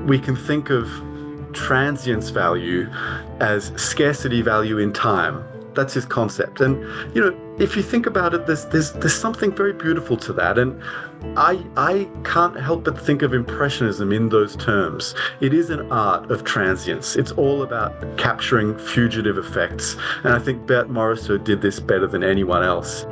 we can think of transience value as scarcity value in time. That's his concept. And, you know, if you think about it, there's something very beautiful to that. And I can't help but think of Impressionism in those terms. It is an art of transience. It's all about capturing fugitive effects. And I think Berthe Morisot did this better than anyone else.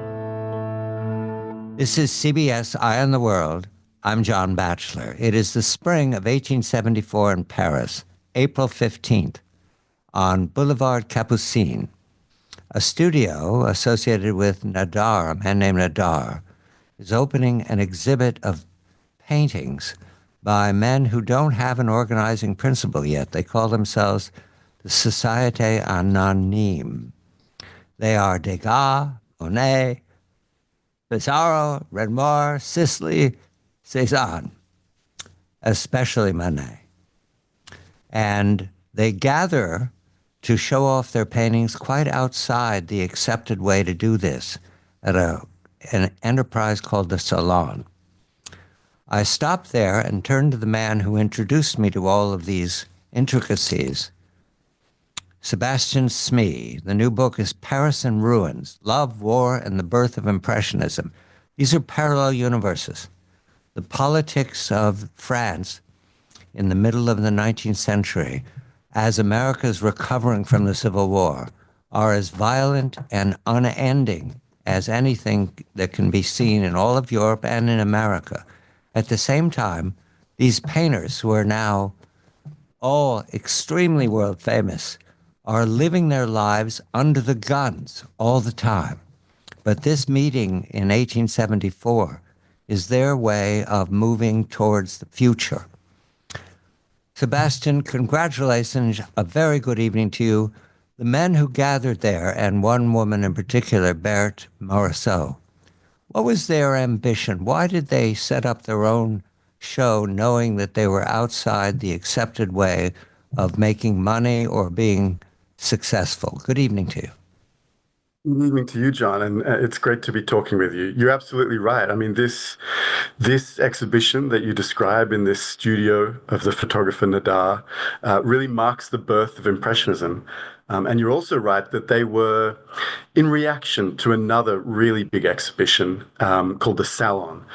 This is CBS Eye on the World. I'm John Batchelor. It is the spring of 1874 in Paris, April 15th, on Boulevard Capucine. A studio associated with Nadar, a man named Nadar, is opening an exhibit of paintings by men who don't have an organizing principle yet. They call themselves the Société Anonyme. They are Degas, Monet, Pissarro, Renoir, Sisley, Cézanne, especially Manet. And they gather to show off their paintings quite outside the accepted way to do this at an enterprise called the Salon. I stopped there and turned to the man who introduced me to all of these intricacies, Sebastian Smee. The new book is Paris in Ruins, Love, War, and the Birth of Impressionism. These are parallel universes. The politics of France in the middle of the 19th century, as America is recovering from the Civil War, are as violent and unending as anything that can be seen in all of Europe and in America. At the same time, these painters, who are now all extremely world famous, are living their lives under the guns all the time. But this meeting in 1874 is their way of moving towards the future. Sebastian, congratulations, a very good evening to you. The men who gathered there, and one woman in particular, Berthe Morisot, what was their ambition? Why did they set up their own show knowing that they were outside the accepted way of making money or being successful? Good evening to you. Good evening to you, John, and it's great to be talking with you. You're absolutely right. I mean, this exhibition that you describe in this studio of the photographer Nadar really marks the birth of Impressionism. And you're also right that they were in reaction to another really big exhibition called the Salon.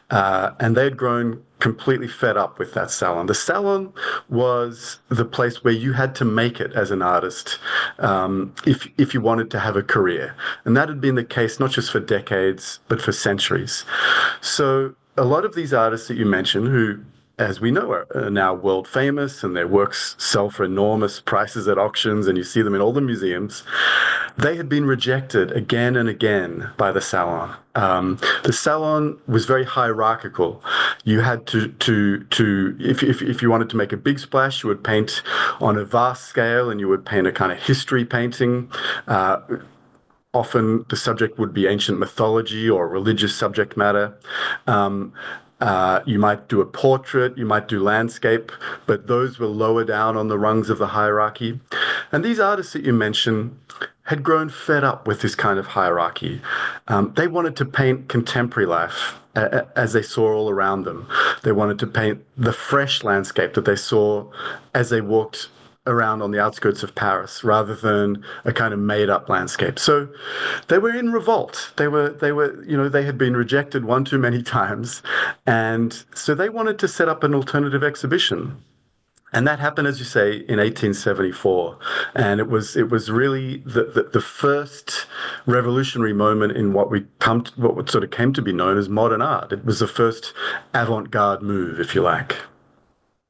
And they had grown completely fed up with that Salon. The Salon was the place where you had to make it as an artist if you wanted to have a career. And that had been the case not just for decades, but for centuries. So a lot of these artists that you mentioned, who, as we know, are now world famous and their works sell for enormous prices at auctions and you see them in all the museums, they had been rejected again and again by the Salon. The Salon was very hierarchical. You had to if you wanted to make a big splash, you would paint on a vast scale and you would paint a kind of history painting. Often the subject would be ancient mythology or religious subject matter. You might do a portrait, you might do landscape, but those were lower down on the rungs of the hierarchy. And these artists that you mentioned had grown fed up with this kind of hierarchy. They wanted to paint contemporary life as they saw all around them. They wanted to paint the fresh landscape that they saw as they walked around on the outskirts of Paris, rather than a kind of made-up landscape. So they were in revolt. They were, they had been rejected one too many times, and so they wanted to set up an alternative exhibition. And that happened, as you say, in 1874, and it was really the first revolutionary moment in what sort of came to be known as modern art. It was the first avant-garde move, if you like.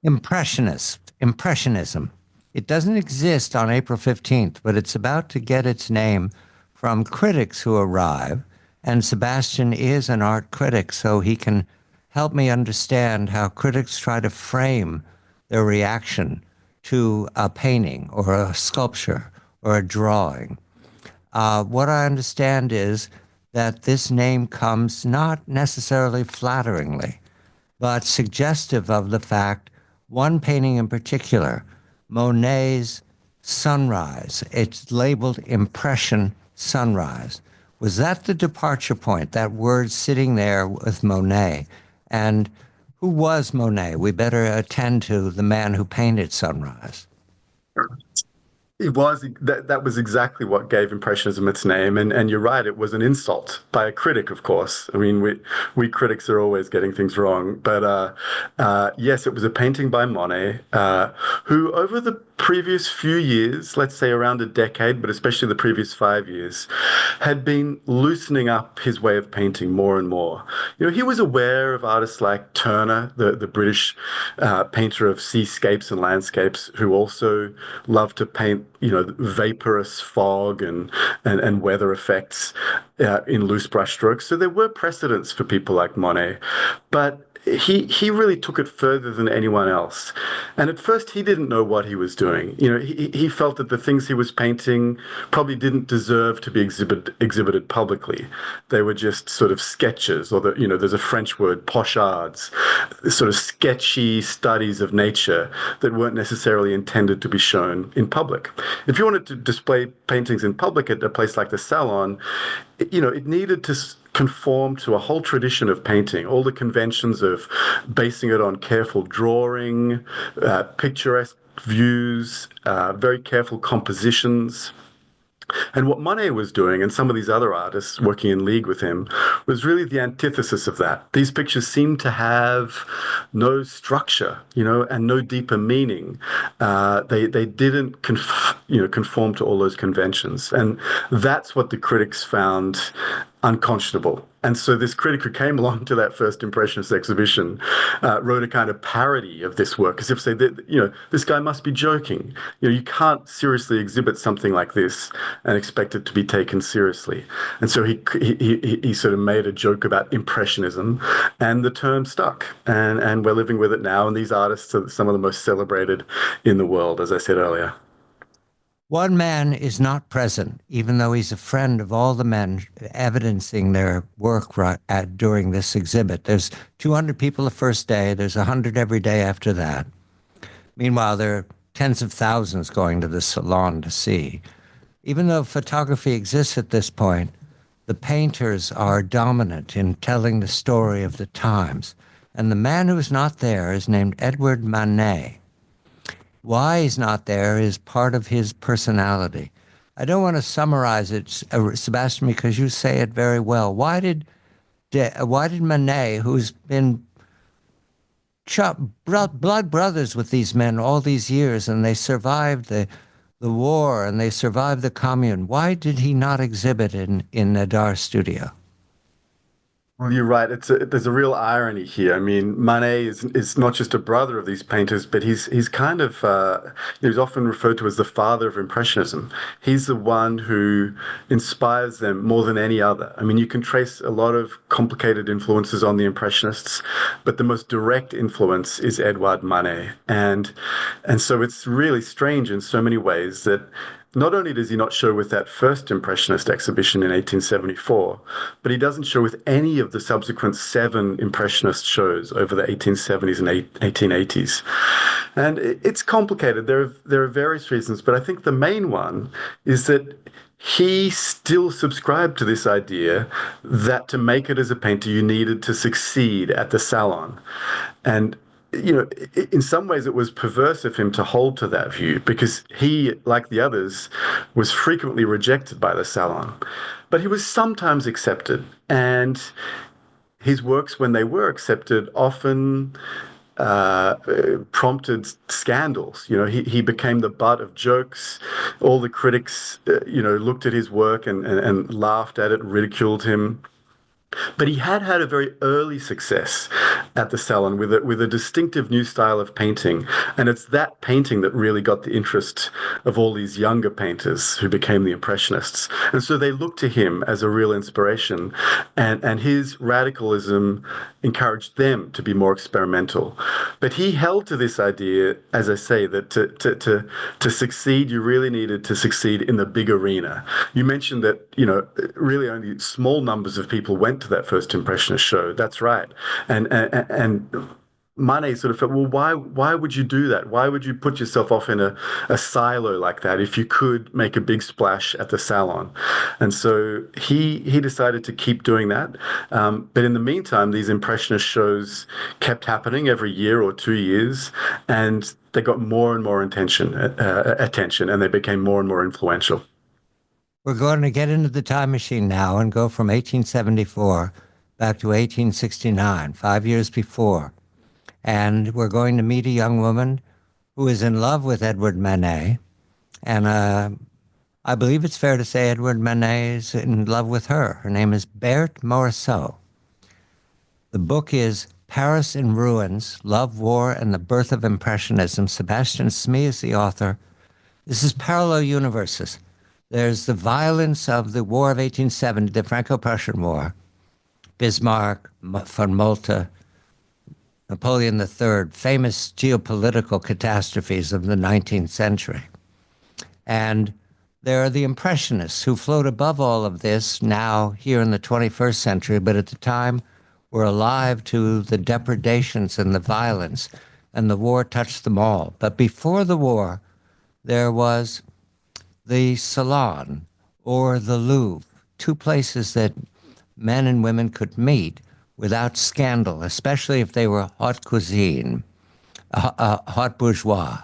Impressionism. It doesn't exist on April 15th, but it's about to get its name from critics who arrive. And Sebastian is an art critic, so he can help me understand how critics try to frame their reaction to a painting or a sculpture or a drawing. What I understand is that this name comes not necessarily flatteringly, but suggestive of the fact one painting in particular, Monet's Sunrise, it's labeled Impression Sunrise. Was that the departure point, that word sitting there with Monet? And Who was Monet? We better attend to the man who painted sunrise. It was that was exactly what gave Impressionism its name, and you're right, it was an insult by a critic, of course. I mean, we critics are always getting things wrong, but yes, it was a painting by Monet, who over the previous few years, let's say around a decade, but especially the previous 5 years, had been loosening up his way of painting more and more. You know, he was aware of artists like Turner, the British painter of seascapes and landscapes, who also loved to paint, you know, vaporous fog and weather effects in loose brushstrokes. So there were precedents for people like Monet, but he really took it further than anyone else. And at first, he didn't know what he was doing. You know, he felt that the things he was painting probably didn't deserve to be exhibited publicly. They were just sort of sketches, or you know, there's a French word, pochades, sort of sketchy studies of nature that weren't necessarily intended to be shown in public. If you wanted to display paintings in public at a place like the Salon, you know, it needed to conform to a whole tradition of painting, all the conventions of basing it on careful drawing, picturesque views, very careful compositions. And what Monet was doing, and some of these other artists working in league with him, was really the antithesis of that. These pictures seemed to have no structure, you know, and no deeper meaning. They didn't conform to all those conventions, and that's what the critics found unconscionable. And so this critic who came along to that first Impressionist exhibition wrote a kind of parody of this work, as if to say that, you know, this guy must be joking. You know, you can't seriously exhibit something like this and expect it to be taken seriously. And so he sort of made a joke about Impressionism, and the term stuck. And we're living with it now. And these artists are some of the most celebrated in the world, as I said earlier. One man is not present, even though he's a friend of all the men evidencing their work during this exhibit. There's 200 people the first day. There's 100 every day after that. Meanwhile, there are tens of thousands going to the salon to see. Even though photography exists at this point, the painters are dominant in telling the story of the times. And the man who is not there is named Edward Manet. Why he's not there is part of his personality. I don't want to summarize it, Sebastian, because you say it very well. Why did Manet, who's been blood brothers with these men all these years, and they survived the war and they survived the Commune, why did he not exhibit in Nadar's studio? Well, you're right. There's a real irony here. I mean, Manet is not just a brother of these painters, but he's kind of he's often referred to as the father of Impressionism. He's the one who inspires them more than any other. I mean, you can trace a lot of complicated influences on the Impressionists, but the most direct influence is Edouard Manet, and so it's really strange in so many ways that not only does he not show with that first Impressionist exhibition in 1874, but he doesn't show with any of the subsequent 7 Impressionist shows over the 1870s and 1880s. And it's complicated. There are various reasons, but I think the main one is that he still subscribed to this idea that to make it as a painter, you needed to succeed at the salon. And you know, in some ways it was perverse of him to hold to that view, because he, like the others, was frequently rejected by the Salon. But he was sometimes accepted, and his works, when they were accepted, often prompted scandals. You know, he became the butt of jokes. All the critics, you know, looked at his work and laughed at it, ridiculed him. But he had a very early success at the Salon with a distinctive new style of painting. And it's that painting that really got the interest of all these younger painters who became the Impressionists. And so they looked to him as a real inspiration. And his radicalism encouraged them to be more experimental. But he held to this idea, as I say, that to succeed, you really needed to succeed in the big arena. You mentioned that, you know, really only small numbers of people went to that first Impressionist show. That's right. And Manet sort of felt, well, why would you do that? Why would you put yourself off in a silo like that if you could make a big splash at the salon? And so he decided to keep doing that. But in the meantime, these impressionist shows kept happening every year or 2 years, and they got more and more attention, and they became more and more influential. We're going to get into the time machine now and go from 1874 back to 1869, 5 years before. And we're going to meet a young woman who is in love with Edward Manet. And I believe it's fair to say Edward Manet is in love with her. Her name is Berthe Morisot. The book is Paris in Ruins, Love, War, and the Birth of Impressionism. Sebastian Smee is the author. This is parallel universes. There's the violence of the War of 1870, the Franco-Prussian War, Bismarck, von Moltke, Napoleon III, famous geopolitical catastrophes of the 19th century. And there are the Impressionists who float above all of this now here in the 21st century, but at the time were alive to the depredations and the violence, and the war touched them all. But before the war, there was the Salon or the Louvre, two places that men and women could meet without scandal, especially if they were haute cuisine, haute bourgeois.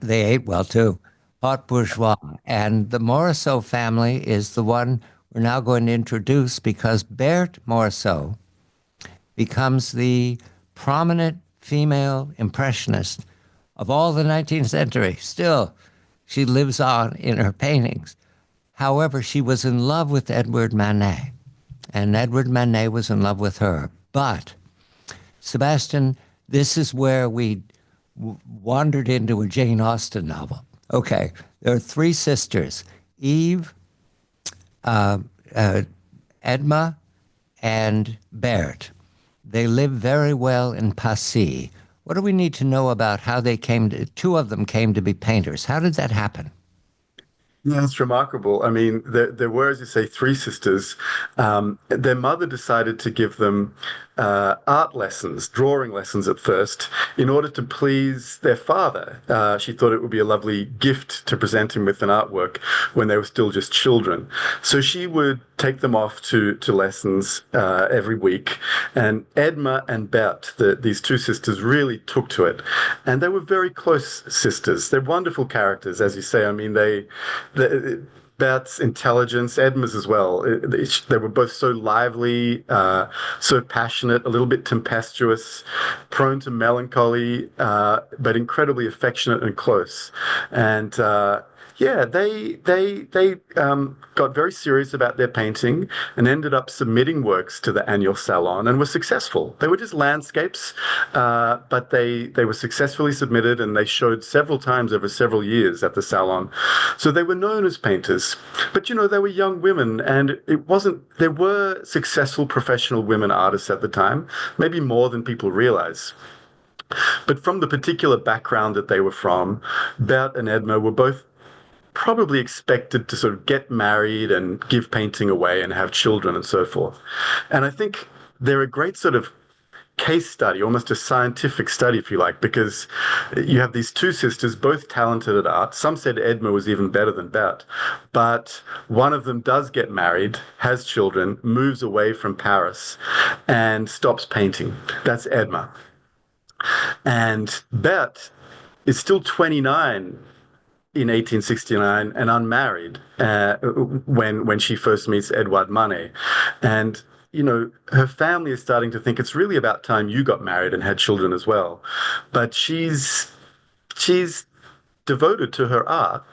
They ate well too, haute bourgeois. And the Morisot family is the one we're now going to introduce because Berthe Morisot becomes the prominent female impressionist of all the 19th century. Still, she lives on in her paintings. However, she was in love with Edward Manet, and Edward Manet was in love with her. But, Sebastian, this is where we wandered into a Jane Austen novel. Okay, there are three sisters, Eve, Edma, and Berthe. They live very well in Passy. What do we need to know about how they two of them came to be painters? How did that happen? Yeah, it's remarkable. I mean, there were, as you say, three sisters. Their mother decided to give them art lessons, drawing lessons at first, in order to please their father. She thought it would be a lovely gift to present him with an artwork when they were still just children. So she would take them off to lessons every week. And Edma and Berthe, these two sisters, really took to it. And they were very close sisters. They're wonderful characters, as you say. I mean, Berthe's intelligence, Edma's as well. They were both so lively, so passionate, a little bit tempestuous, prone to melancholy, but incredibly affectionate and close. And yeah, they got very serious about their painting and ended up submitting works to the annual salon and were successful. They were just landscapes, but they were successfully submitted and they showed several times over several years at the salon. So they were known as painters. But they were young women, and there were successful professional women artists at the time, maybe more than people realize. But from the particular background that they were from, Berthe and Edma were both probably expected to sort of get married and give painting away and have children and so forth. And I think they're a great sort of case study, almost a scientific study, if you like, because you have these two sisters, both talented at art. Some said Edma was even better than Berthe, but one of them does get married, has children, moves away from Paris, and stops painting. That's Edma. And Berthe is still 29 in 1869 and unmarried when she first meets Edouard Manet. And, her family is starting to think it's really about time you got married and had children as well. But she's devoted to her art.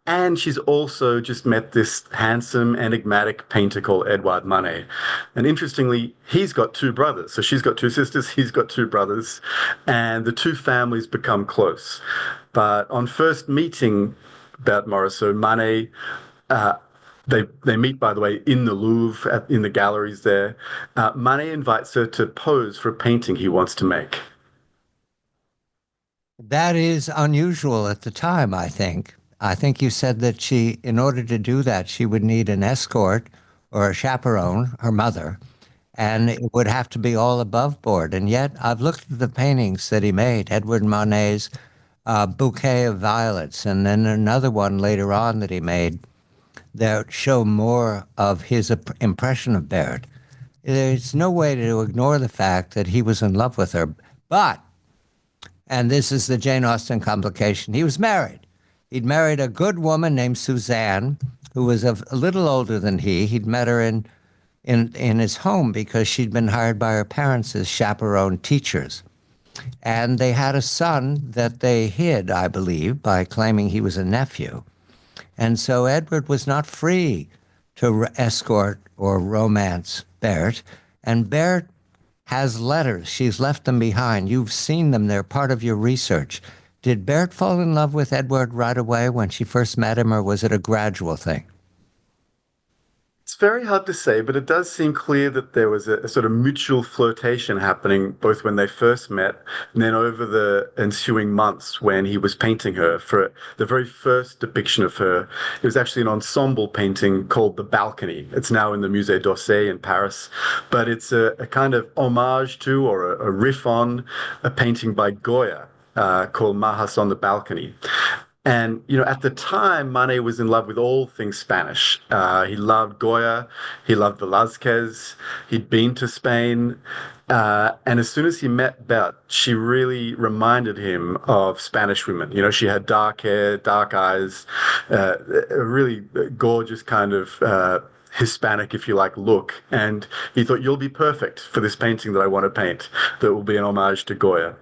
And she's also just met this handsome, enigmatic painter called Edouard Manet. And interestingly, he's got two brothers. So she's got two sisters, he's got two brothers, and the two families become close. But on first meeting Berthe Morisot, Manet, they meet, by the way, in the Louvre, in the galleries there. Manet invites her to pose for a painting he wants to make. That is unusual at the time, I think. I think you said that in order to do that, she would need an escort or a chaperone, her mother, and it would have to be all above board. And yet, I've looked at the paintings that he made, Edward Monet's Bouquet of Violets, and then another one later on that he made that show more of his impression of Berthe. There's no way to ignore the fact that he was in love with her. But, and this is the Jane Austen complication, he was married. He'd married a good woman named Suzanne, who was a little older than he. He'd met her in his home because she'd been hired by her parents as chaperone teachers. And they had a son that they hid, I believe, by claiming he was a nephew. And so Edward was not free to escort or romance Berthe. And Berthe has letters. She's left them behind. You've seen them. They're part of your research. Did Berthe fall in love with Edward right away when she first met him, or was it a gradual thing? It's very hard to say, but it does seem clear that there was a sort of mutual flirtation happening both when they first met and then over the ensuing months when he was painting her. For the very first depiction of her, it was actually an ensemble painting called The Balcony. It's now in the Musée d'Orsay in Paris, but it's a kind of homage to or a riff on a painting by Goya called Majas on the Balcony. And, at the time, Manet was in love with all things Spanish. He loved Goya. He loved Velázquez. He'd been to Spain. And as soon as he met Berthe, she really reminded him of Spanish women. She had dark hair, dark eyes, a really gorgeous kind of Hispanic, if you like, look. And he thought, you'll be perfect for this painting that I want to paint that will be an homage to Goya.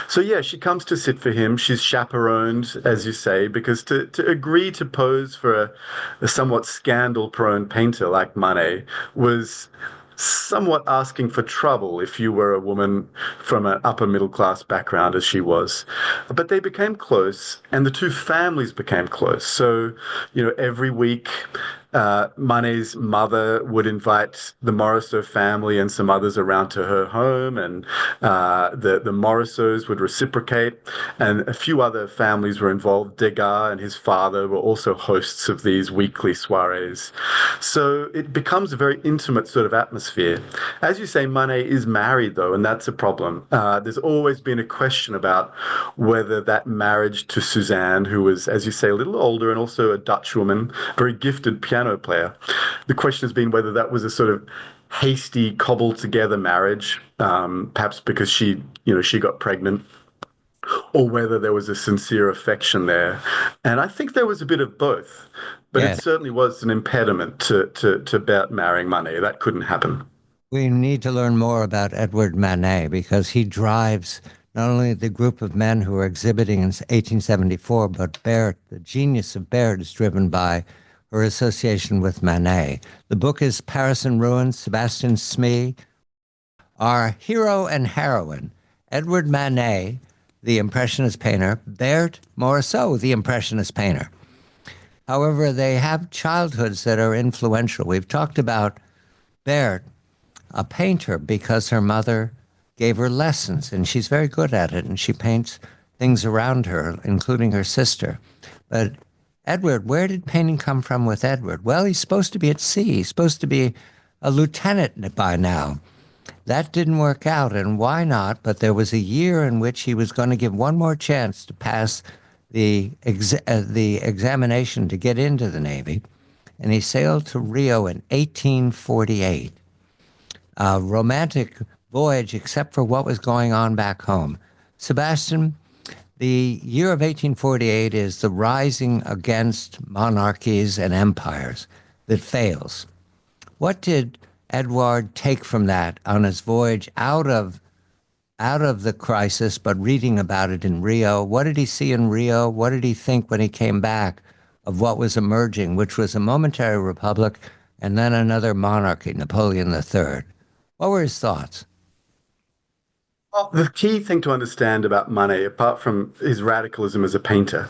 So yeah, she comes to sit for him. She's chaperoned, as you say, because to agree to pose for a somewhat scandal-prone painter like Manet was somewhat asking for trouble if you were a woman from an upper middle class background as she was. But they became close and the two families became close. So, every week Manet's mother would invite the Morisot family and some others around to her home, and the Morisots would reciprocate, and a few other families were involved. Degas and his father were also hosts of these weekly soirees. So it becomes a very intimate sort of atmosphere. As you say, Manet is married, though, and that's a problem. There's always been a question about whether that marriage to Suzanne, who was, as you say, a little older and also a Dutch woman, very gifted piano player. The question has been whether that was a sort of hasty, cobbled together marriage, perhaps because she got pregnant, or whether there was a sincere affection there. And I think there was a bit of both, but it Yes. certainly was an impediment to Berthe marrying Manet. That couldn't happen. We need to learn more about Edward Manet because he drives not only the group of men who are exhibiting in 1874, but Berthe, the genius of Berthe, is driven by her association with Manet. The book is Paris in Ruins, Sebastian Smee. Our hero and heroine, Edward Manet, the Impressionist painter, Berthe Morisot, the Impressionist painter. However, they have childhoods that are influential. We've talked about Berthe, a painter, because her mother gave her lessons, and she's very good at it, and she paints things around her, including her sister. But Edward, where did painting come from with Edward? Well, he's supposed to be at sea. He's supposed to be a lieutenant by now. That didn't work out, and why not? But there was a year in which he was going to give one more chance to pass the examination to get into the Navy, and he sailed to Rio in 1848. A romantic voyage, except for what was going on back home. Sebastian, the year of 1848 is the rising against monarchies and empires that fails. What did Edward take from that on his voyage out of the crisis, but reading about it in Rio? What did he see in Rio? What did he think when he came back of what was emerging, which was a momentary republic and then another monarchy, Napoleon III? What were his thoughts? Well, the key thing to understand about Manet, apart from his radicalism as a painter,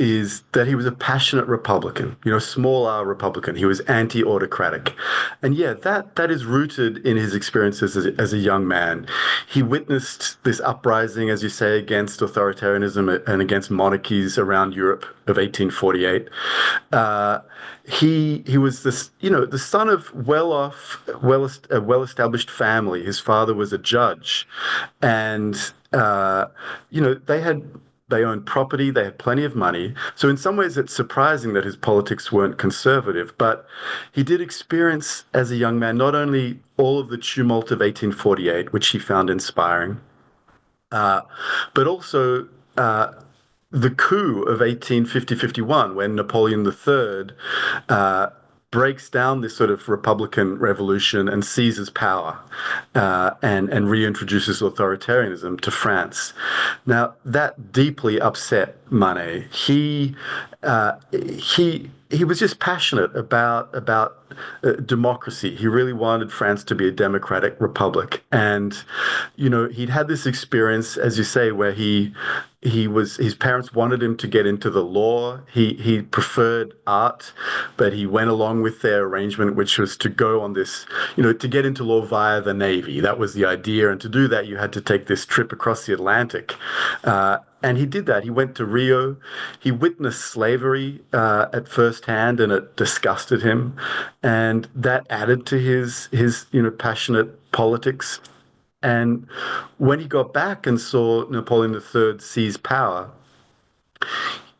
is that he was a passionate Republican, small R Republican. He was anti-autocratic. And yeah, that is rooted in his experiences as a young man. He witnessed this uprising, as you say, against authoritarianism and against monarchies around Europe of 1848. He was the son of well-off, a well-established family. His father was a judge, and they owned property, they had plenty of money. So in some ways, it's surprising that his politics weren't conservative, but he did experience as a young man not only all of the tumult of 1848, which he found inspiring, but also the coup of 1850-51, when Napoleon III breaks down this sort of Republican revolution and seizes power and reintroduces authoritarianism to France. Now, that deeply upset Manet. He was just passionate about democracy. He really wanted France to be a democratic republic, and he'd had this experience, as you say, where his parents wanted him to get into the law. He preferred art, but he went along with their arrangement, which was to go on this, to get into law via the Navy. That was the idea, and to do that, you had to take this trip across the Atlantic. And he did that. He went to Rio. He witnessed slavery at first hand, and it disgusted him. And that added to his passionate politics. And when he got back and saw Napoleon III seize power,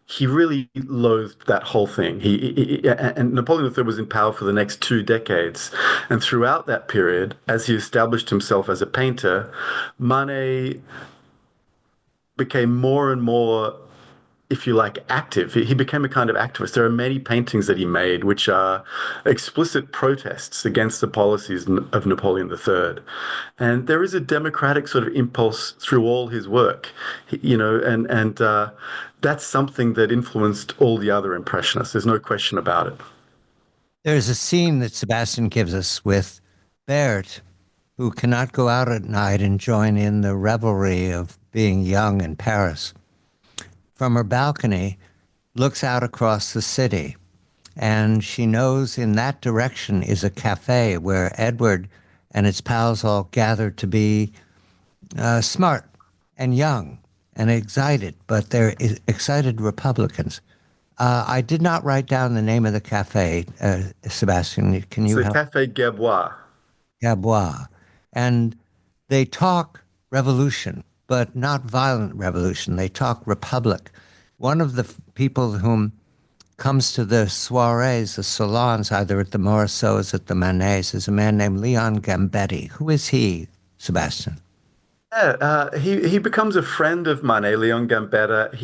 he really loathed that whole thing. And Napoleon III was in power for the next 2 decades. And throughout that period, as he established himself as a painter, Manet became more and more, if you like, active. He became a kind of activist. There are many paintings that he made which are explicit protests against the policies of Napoleon III. And there is a democratic sort of impulse through all his work, and that's something that influenced all the other Impressionists. There's no question about it. There's a scene that Sebastian gives us with Berthe, who cannot go out at night and join in the revelry of being young in Paris. From her balcony, looks out across the city, and she knows in that direction is a cafe where Edward and its pals all gather to be smart and young and excited, but they're excited Republicans. I did not write down the name of the cafe, Sebastian. Can you help? It's the Café Gerbois. Gerbois. And they talk revolution, but not violent revolution. They talk republic. One of the people whom comes to the soirees, the salons, either at the Morisots, at the Manets, is a man named Léon Gambetta. Who is he, Sebastian? Yeah, he becomes a friend of Manet, Léon Gambetta,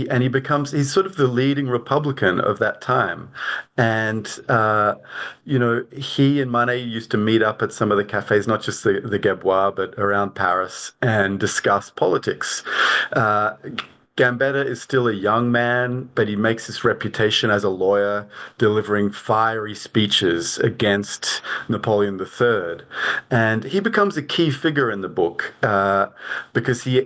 he's sort of the leading Republican of that time. And, he and Manet used to meet up at some of the cafes, not just the Gerbois, but around Paris, and discuss politics. Gambetta is still a young man, but he makes his reputation as a lawyer, delivering fiery speeches against Napoleon III. And he becomes a key figure in the book because he's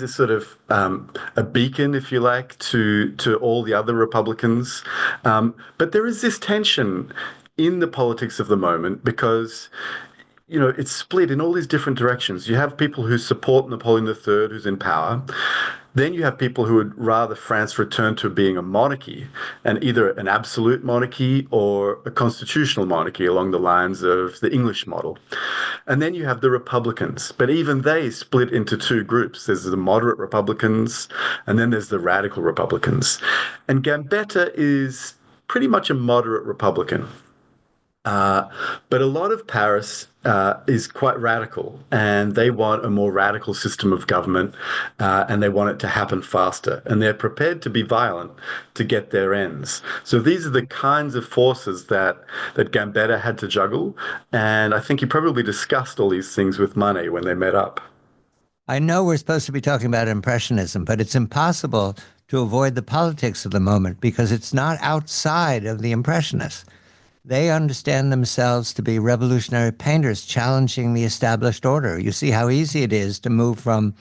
a sort of a beacon, if you like, to all the other Republicans. But there is this tension in the politics of the moment because it's split in all these different directions. You have people who support Napoleon III, who's in power. Then you have people who would rather France return to being a monarchy, and either an absolute monarchy or a constitutional monarchy along the lines of the English model. And then you have the Republicans, but even they split into 2 groups. There's the moderate Republicans, and then there's the radical Republicans. And Gambetta is pretty much a moderate Republican. But a lot of Paris is quite radical, and they want a more radical system of government, and they want it to happen faster, and they're prepared to be violent to get their ends. So these are the kinds of forces that Gambetta had to juggle, and I think he probably discussed all these things with Manet when they met up. I know we're supposed to be talking about Impressionism, but it's impossible to avoid the politics of the moment because it's not outside of the Impressionists. They understand themselves to be revolutionary painters challenging the established order. You see how easy it is to move from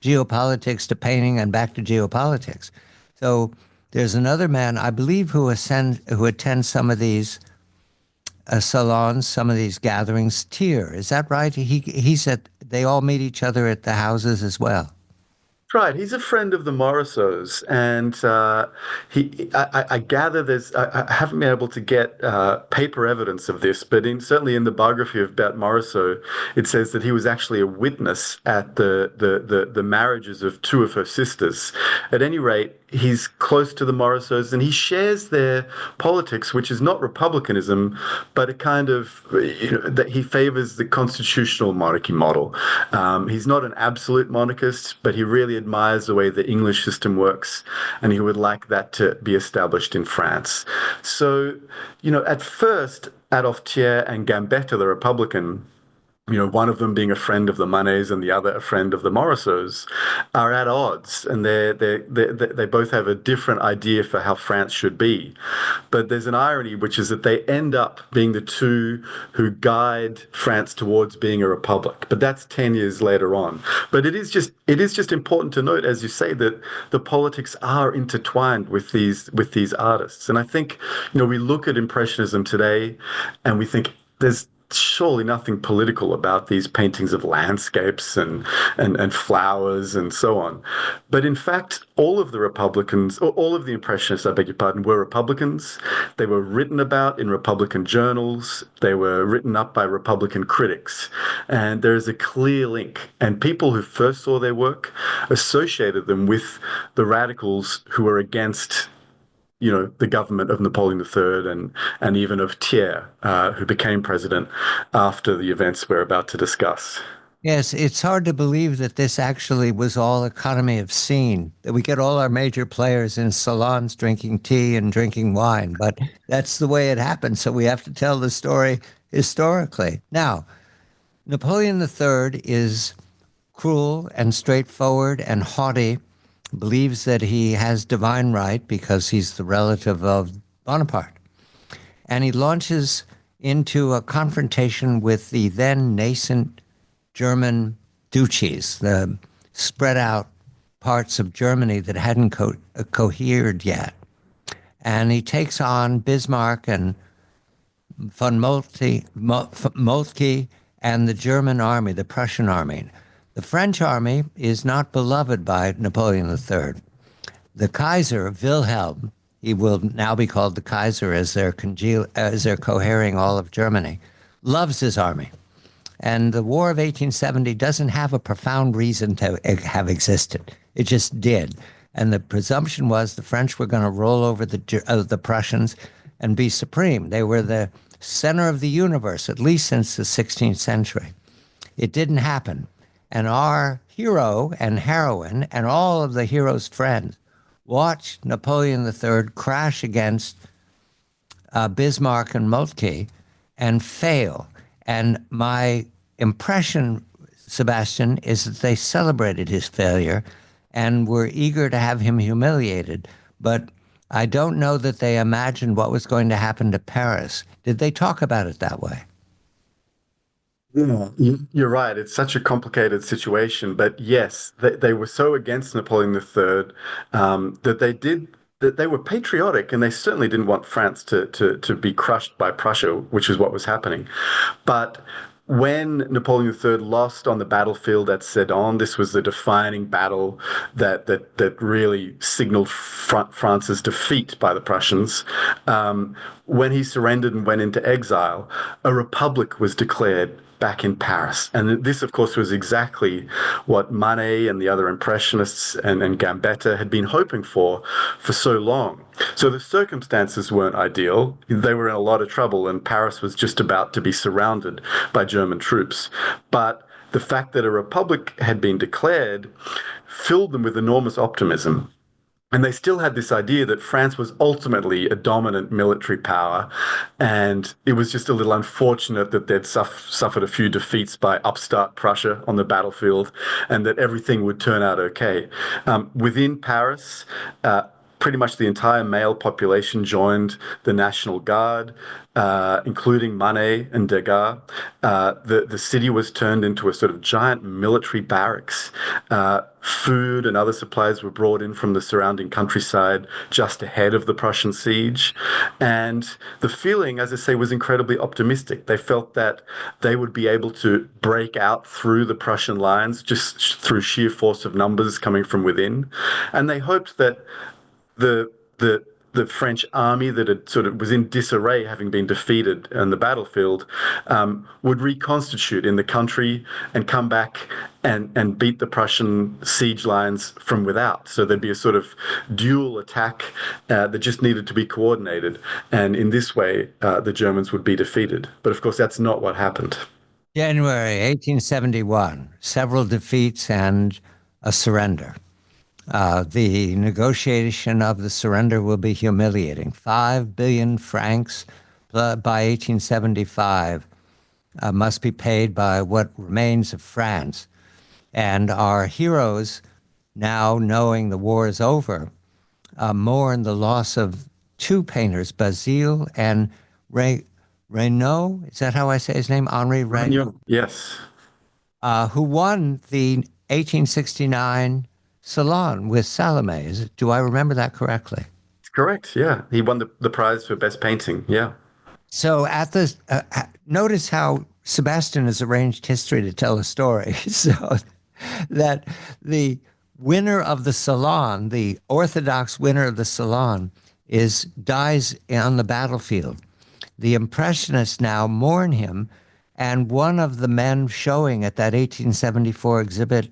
geopolitics to painting and back to geopolitics. So there's another man, I believe, who attends some of these salons, some of these gatherings. Thiers, is that right? He's at. They all meet each other at the houses as well. Right, he's a friend of the Morisots, and I gather I haven't been able to get paper evidence of this, but certainly in the biography of Berthe Morisot, it says that he was actually a witness at the marriages of two of her sisters. At any rate, he's close to the Morisots, and he shares their politics, which is not republicanism, but a kind of, that he favors the constitutional monarchy model. He's not an absolute monarchist, but he really admires the way the English system works, and he would like that to be established in France. So, at first, Adolphe Thiers and Gambetta, the Republican, one of them being a friend of the Manets and the other a friend of the Morisots, are at odds, and they both have a different idea for how France should be. But there's an irony, which is that they end up being the two who guide France towards being a republic. But that's 10 years later on. But it is just important to note, as you say, that the politics are intertwined with these artists. And I think, we look at Impressionism today, and we think there's surely nothing political about these paintings of landscapes and flowers and so on. But in fact, all of the Republicans, or all of the Impressionists, I beg your pardon, were Republicans. They were written about in Republican journals. They were written up by Republican critics. And there is a clear link. And people who first saw their work associated them with the radicals who were against the government of Napoleon III and even of Thiers, who became president after the events we're about to discuss. Yes, it's hard to believe that this actually was all economy of scene, that we get all our major players in salons drinking tea and drinking wine, but that's the way it happened. So we have to tell the story historically. Now, Napoleon III is cruel and straightforward and haughty, believes that he has divine right because he's the relative of Bonaparte. And he launches into a confrontation with the then nascent German duchies, the spread out parts of Germany that hadn't cohered yet. And he takes on Bismarck and von Moltke and the German army, the Prussian army. The French army is not beloved by Napoleon III. The Kaiser, Wilhelm, he will now be called the Kaiser as they're cohering all of Germany, loves his army. And the War of 1870 doesn't have a profound reason to have existed. It just did. And the presumption was the French were going to roll over the Prussians and be supreme. They were the center of the universe, at least since the 16th century. It didn't happen. And our hero and heroine and all of the hero's friends watched Napoleon III crash against Bismarck and Moltke and fail. And my impression, Sebastian, is that they celebrated his failure and were eager to have him humiliated. But I don't know that they imagined what was going to happen to Paris. Did they talk about it that way? Yeah, you're right. It's such a complicated situation, but yes, they were so against Napoleon III that they were patriotic, and they certainly didn't want France to be crushed by Prussia, which is what was happening. But when Napoleon III lost on the battlefield at Sedan, this was the defining battle that really signaled France's defeat by the Prussians. When he surrendered and went into exile, a republic was declared back in Paris. And this, of course, was exactly what Manet and the other Impressionists and Gambetta had been hoping for so long. So the circumstances weren't ideal. They were in a lot of trouble, and Paris was just about to be surrounded by German troops. But the fact that a republic had been declared filled them with enormous optimism. And they still had this idea that France was ultimately a dominant military power. And it was just a little unfortunate that they'd suffered a few defeats by upstart Prussia on the battlefield and that everything would turn out okay. Within Paris, pretty much the entire male population joined the National Guard, including Manet and Degas. The city was turned into a sort of giant military barracks. Food and other supplies were brought in from the surrounding countryside just ahead of the Prussian siege. And the feeling, as I say, was incredibly optimistic. They felt that they would be able to break out through the Prussian lines just through sheer force of numbers coming from within. And they hoped that the the the French army that had sort of was in disarray, having been defeated on the battlefield, would reconstitute in the country and come back and beat the Prussian siege lines from without. So there'd be a sort of dual attack that just needed to be coordinated, and in this way, the Germans would be defeated. But of course, that's not what happened. January 1871, several defeats and a surrender. The negotiation of the surrender will be humiliating. 5 billion francs by 1875 must be paid by what remains of France. And our heroes, now knowing the war is over, mourn the loss of two painters, Basile and Regnault. Is that how I say his name? Henri Regnault. Yes. Who won the 1869 Salon with Salome. Do I remember that correctly? Correct. Yeah. He won the prize for best painting. Yeah. So at this, notice how Sebastian has arranged history to tell a story. So that the winner of the Salon, the Orthodox winner of the Salon, dies on the battlefield. The Impressionists now mourn him, and one of the men showing at that 1874 exhibit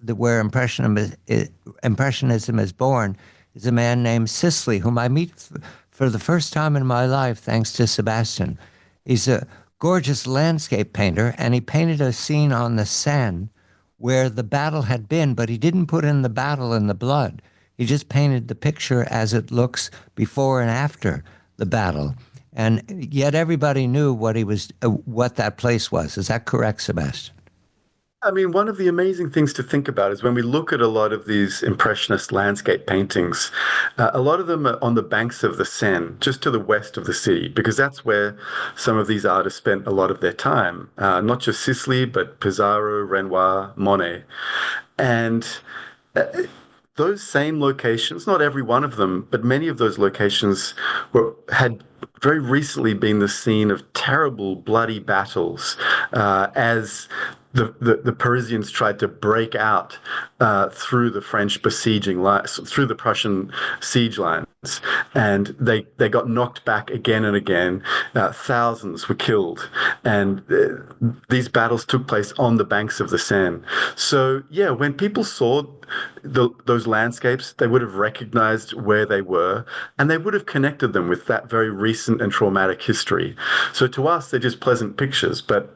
where Impressionism is born is a man named Sisley, whom I meet for the first time in my life thanks to Sebastian. He's a gorgeous landscape painter, and he painted a scene on the Seine where the battle had been, but he didn't put in the battle and the blood. He just painted the picture as it looks before and after the battle. And yet everybody knew what that place was. Is that correct, Sebastian? I mean, one of the amazing things to think about is when we look at a lot of these Impressionist landscape paintings, a lot of them are on the banks of the Seine, just to the west of the city, because that's where some of these artists spent a lot of their time. Not just Sisley, but Pissarro, Renoir, Monet. And those same locations, not every one of them, but many of those locations had very recently been the scene of terrible, bloody battles as the Parisians tried to break out through the French besieging lines, through the Prussian siege lines, and they got knocked back again and again. Thousands were killed, and these battles took place on the banks of the Seine. So yeah, when people saw those landscapes, they would have recognized where they were, and they would have connected them with that very recent and traumatic history. So to us, they're just pleasant pictures, but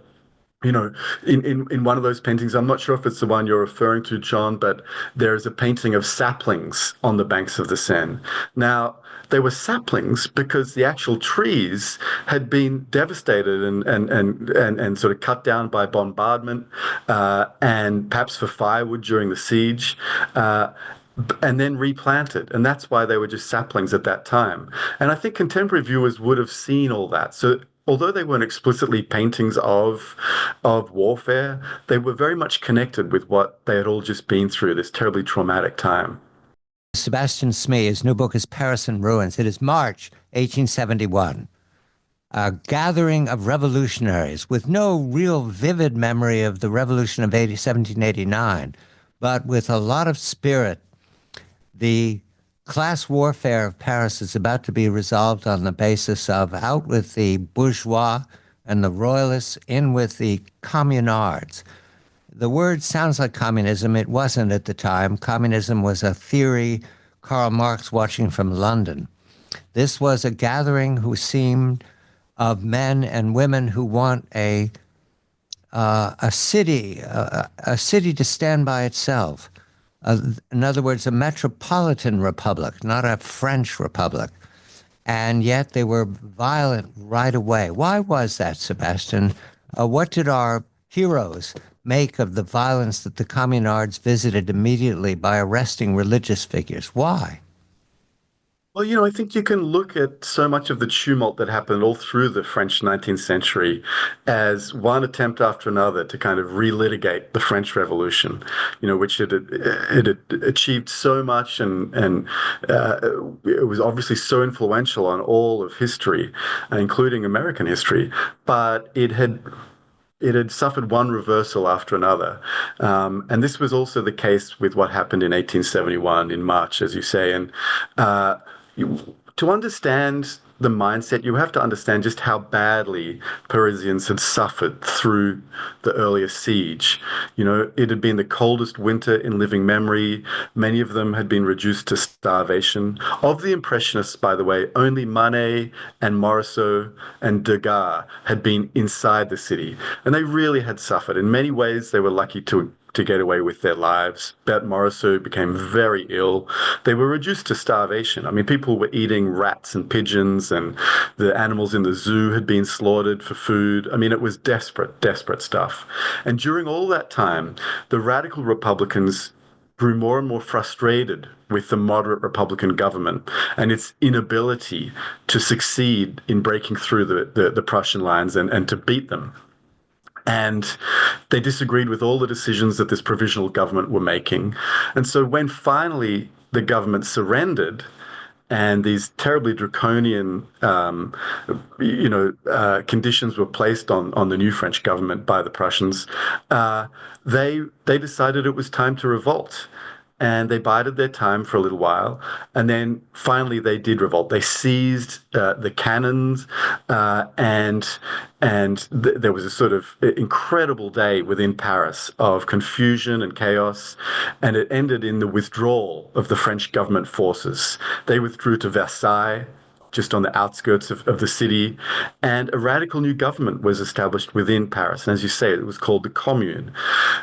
in one of those paintings, I'm not sure if it's the one you're referring to, John, but there is a painting of saplings on the banks of the Seine. Now, they were saplings because the actual trees had been devastated and sort of cut down by bombardment and perhaps for firewood during the siege. And then replanted. And that's why they were just saplings at that time. And I think contemporary viewers would have seen all that. So although they weren't explicitly paintings of warfare, they were very much connected with what they had all just been through, this terribly traumatic time. Sebastian Smee, his new book is Paris in Ruins. It is March 1871. A gathering of revolutionaries with no real vivid memory of the revolution of 1789, but with a lot of spirit. The class warfare of Paris is about to be resolved on the basis of out with the bourgeois and the royalists, in with the communards. The word sounds like communism. It wasn't at the time. Communism was a theory Karl Marx watching from London. This was a gathering who seemed of men and women who want a city to stand by itself. In other words, a metropolitan republic, not a French republic. And yet they were violent right away. Why was that, Sebastian? What did our heroes make of the violence that the Communards visited immediately by arresting religious figures? Why? Well, I think you can look at so much of the tumult that happened all through the French 19th century as one attempt after another to kind of relitigate the French Revolution, which it had achieved so much and it was obviously so influential on all of history, including American history, but it had suffered one reversal after another. And this was also the case with what happened in 1871 in March, as you say. And to understand the mindset, you have to understand just how badly Parisians had suffered through the earlier siege. It had been the coldest winter in living memory. Many of them had been reduced to starvation. Of the Impressionists, by the way, only Manet and Morisot and Degas had been inside the city, and they really had suffered. In many ways, they were lucky to get away with their lives. Berthe Morisot became very ill. They were reduced to starvation. I mean, people were eating rats and pigeons, and the animals in the zoo had been slaughtered for food. I mean, it was desperate, desperate stuff. And during all that time, the radical Republicans grew more and more frustrated with the moderate Republican government and its inability to succeed in breaking through the Prussian lines and to beat them. And they disagreed with all the decisions that this provisional government were making. And so when finally the government surrendered, and these terribly draconian, conditions were placed on the new French government by the Prussians, they decided it was time to revolt. And they bided their time for a little while, and then finally they did revolt. They seized the cannons, and there was a sort of incredible day within Paris of confusion and chaos, and it ended in the withdrawal of the French government forces. They withdrew to Versailles, just on the outskirts of the city, and a radical new government was established within Paris. And as you say, it was called the Commune.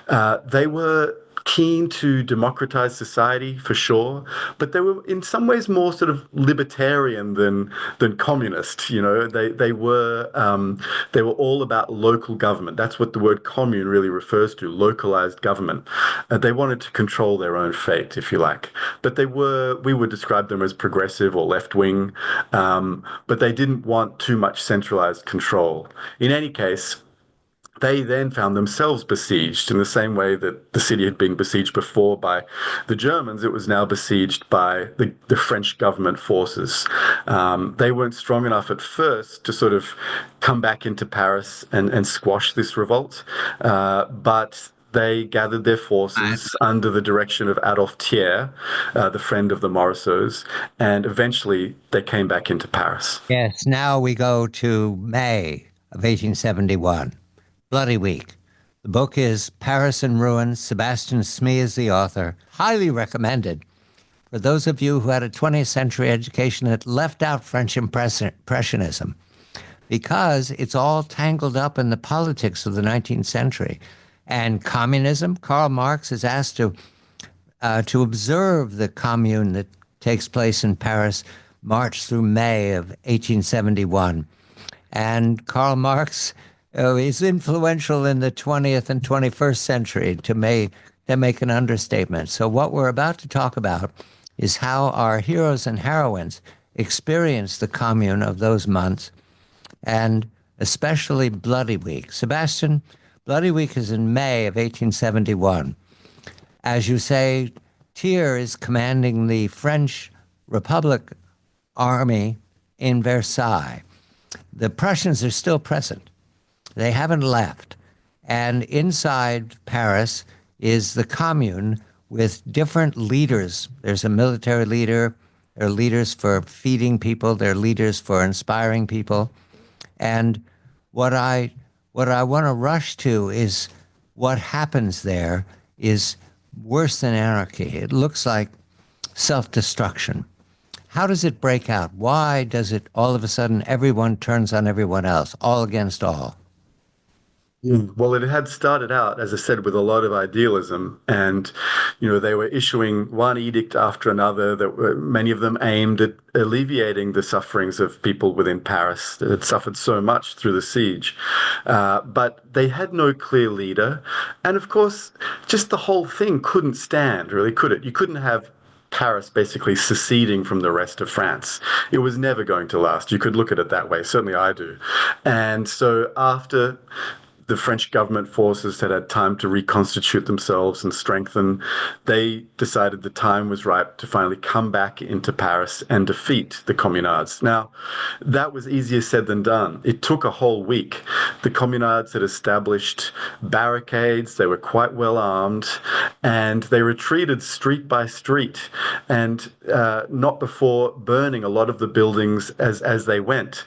They were keen to democratize society for sure, but they were in some ways more sort of libertarian than communist. They were all about local government. That's what the word commune really refers to: localized government. They wanted to control their own fate, if you like. But we would describe them as progressive or left wing, but they didn't want too much centralized control. In any case, they then found themselves besieged in the same way that the city had been besieged before by the Germans. It was now besieged by the French government forces. They weren't strong enough at first to sort of come back into Paris and squash this revolt, but they gathered their forces under the direction of Adolphe Thiers, the friend of the Morisots, and eventually they came back into Paris. Yes, now we go to May of 1871. Bloody Week. The book is Paris in Ruins. Sebastian Smee is the author. Highly recommended for those of you who had a 20th century education that left out French Impressionism, because it's all tangled up in the politics of the 19th century. And communism, Karl Marx is asked to observe the commune that takes place in Paris, March through May of 1871. And Karl Marx is influential in the 20th and 21st century, to make an understatement. So what we're about to talk about is how our heroes and heroines experienced the commune of those months, and especially Bloody Week. Sebastian, Bloody Week is in May of 1871. As you say, Thiers is commanding the French Republic army in Versailles. The Prussians are still present. They haven't left. And inside Paris is the commune with different leaders. There's a military leader. There are leaders for feeding people. There are leaders for inspiring people. And what I want to rush to is what happens there is worse than anarchy. It looks like self-destruction. How does it break out? Why does it all of a sudden everyone turns on everyone else, all against all? Well, it had started out, as I said, with a lot of idealism, and they were issuing one edict after another that were, many of them aimed at alleviating the sufferings of people within Paris that had suffered so much through the siege. But they had no clear leader, and of course, just the whole thing couldn't stand, really, could it? You couldn't have Paris basically seceding from the rest of France. It was never going to last. You could look at it that way. Certainly I do. And so after the French government forces had time to reconstitute themselves and strengthen, they decided the time was ripe to finally come back into Paris and defeat the Communards. Now, that was easier said than done. It took a whole week. The Communards had established barricades, they were quite well armed, and they retreated street by street, and not before burning a lot of the buildings as they went.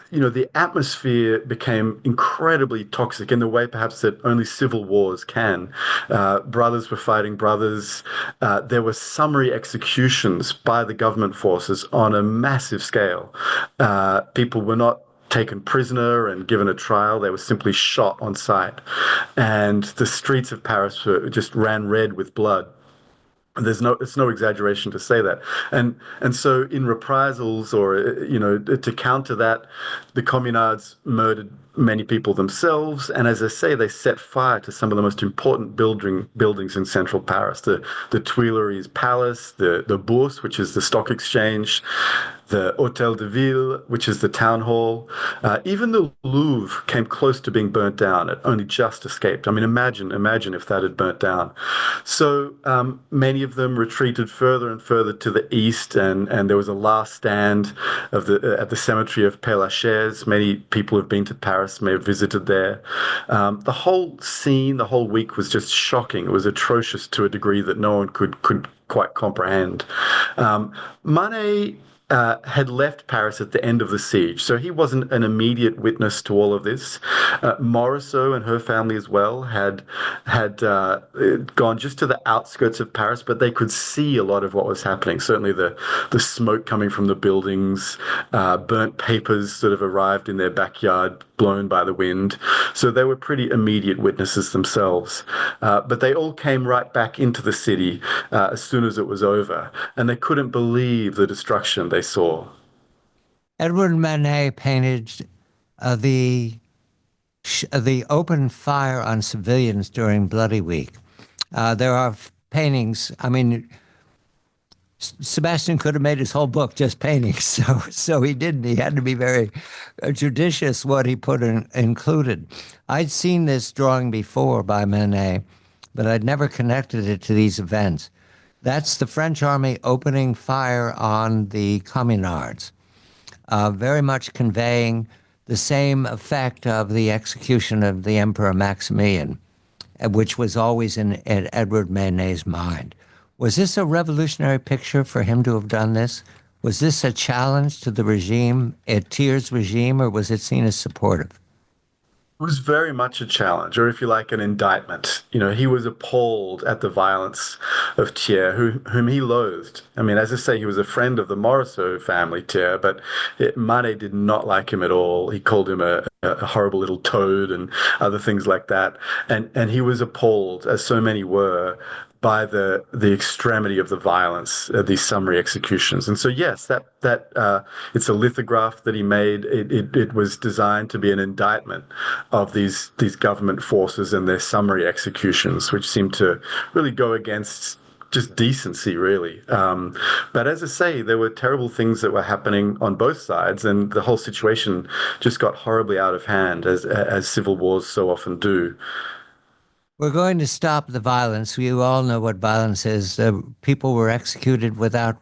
The atmosphere became incredibly toxic in the way perhaps that only civil wars can. Brothers were fighting brothers. There were summary executions by the government forces on a massive scale. People were not taken prisoner and given a trial. They were simply shot on sight. And the streets of Paris just ran red with blood. It's no exaggeration to say that. And so in reprisals or, to counter that, the Communards murdered many people themselves. And as I say, they set fire to some of the most important buildings in central Paris, the Tuileries Palace, the Bourse, which is the stock exchange, the Hôtel de Ville, which is the town hall. Even the Louvre came close to being burnt down. It only just escaped. I mean, imagine if that had burnt down. So many of them retreated further and further to the east, and there was a last stand at the cemetery of Père Lachaise. Many people who've been to Paris may have visited there. The whole scene, the whole week was just shocking. It was atrocious to a degree that no one could quite comprehend. Manet had left Paris at the end of the siege, so he wasn't an immediate witness to all of this. Morisot and her family as well had gone just to the outskirts of Paris, but they could see a lot of what was happening. Certainly the smoke coming from the buildings, burnt papers sort of arrived in their backyard, blown by the wind. So they were pretty immediate witnesses themselves. But they all came right back into the city as soon as it was over, and they couldn't believe the destruction they saw. Edward Manet painted the open fire on civilians during Bloody Week. There are paintings. I mean, Sebastian could have made his whole book just paintings, so he didn't. He had to be very judicious what he included. I'd seen this drawing before by Manet, but I'd never connected it to these events. That's the French army opening fire on the Communards, very much conveying the same effect of the execution of the Emperor Maximilian, which was always in Edward Manet's mind. Was this a revolutionary picture for him to have done this? Was this a challenge to the regime, Thiers' regime, or was it seen as supportive? It was very much a challenge, or if you like, an indictment. He was appalled at the violence of Thiers, whom he loathed. I mean, as I say, he was a friend of the Morisot family, Thiers, but Manet did not like him at all. He called him a horrible little toad and other things like that. And he was appalled, as so many were, by the extremity of the violence, these summary executions. And so, yes, that it's a lithograph that he made. It was designed to be an indictment of these government forces and their summary executions, which seemed to really go against just decency, really. But as I say, there were terrible things that were happening on both sides, and the whole situation just got horribly out of hand, as civil wars so often do. We're going to stop the violence. You all know what violence is. People were executed without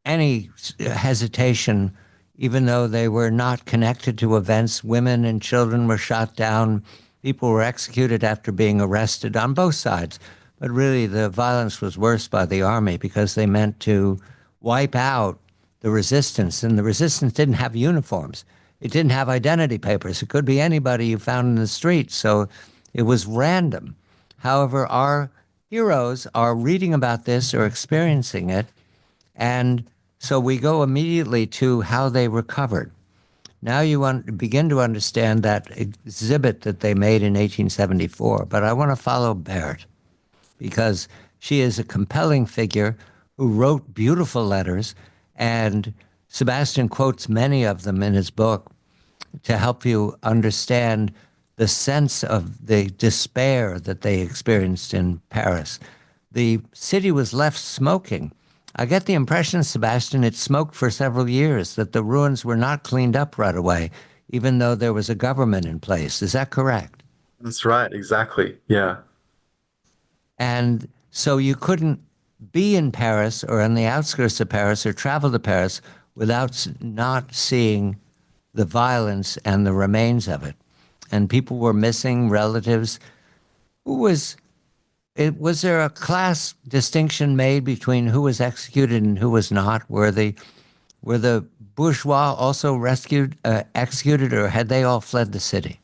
any hesitation, even though they were not connected to events. Women and children were shot down. People were executed after being arrested on both sides. But really, the violence was worse by the army because they meant to wipe out the resistance. And the resistance didn't have uniforms. It didn't have identity papers. It could be anybody you found in the street. So it was random. However, our heroes are reading about this or experiencing it, and so we go immediately to how they recovered. Now you begin to understand that exhibit that they made in 1874, but I want to follow Berthe, because she is a compelling figure who wrote beautiful letters, and Sebastian quotes many of them in his book to help you understand the sense of the despair that they experienced in Paris, the city was left smoking. I get the impression, Sebastian, it smoked for several years, that the ruins were not cleaned up right away, even though there was a government in place. Is that correct? That's right, exactly. Yeah. And so you couldn't be in Paris or on the outskirts of Paris or travel to Paris without not seeing the violence and the remains of it. And people were missing relatives. Who was it? Was there a class distinction made between who was executed and who was not? Were the bourgeois also executed, or had they all fled the city?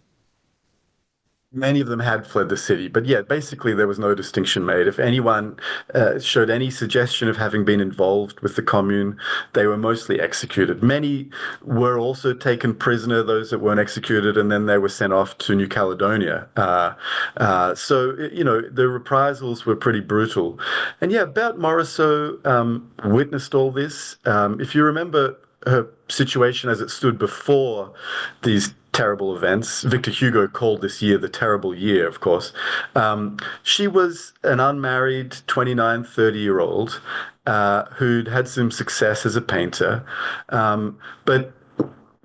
Many of them had fled the city, but yeah, basically there was no distinction made. If anyone showed any suggestion of having been involved with the commune, they were mostly executed. Many were also taken prisoner, those that weren't executed, and then they were sent off to New Caledonia. So, the reprisals were pretty brutal. And yeah, Berthe Morisot witnessed all this. If you remember her situation as it stood before these terrible events. Victor Hugo called this year the terrible year, of course. She was an unmarried 29, 30-year-old who'd had some success as a painter, but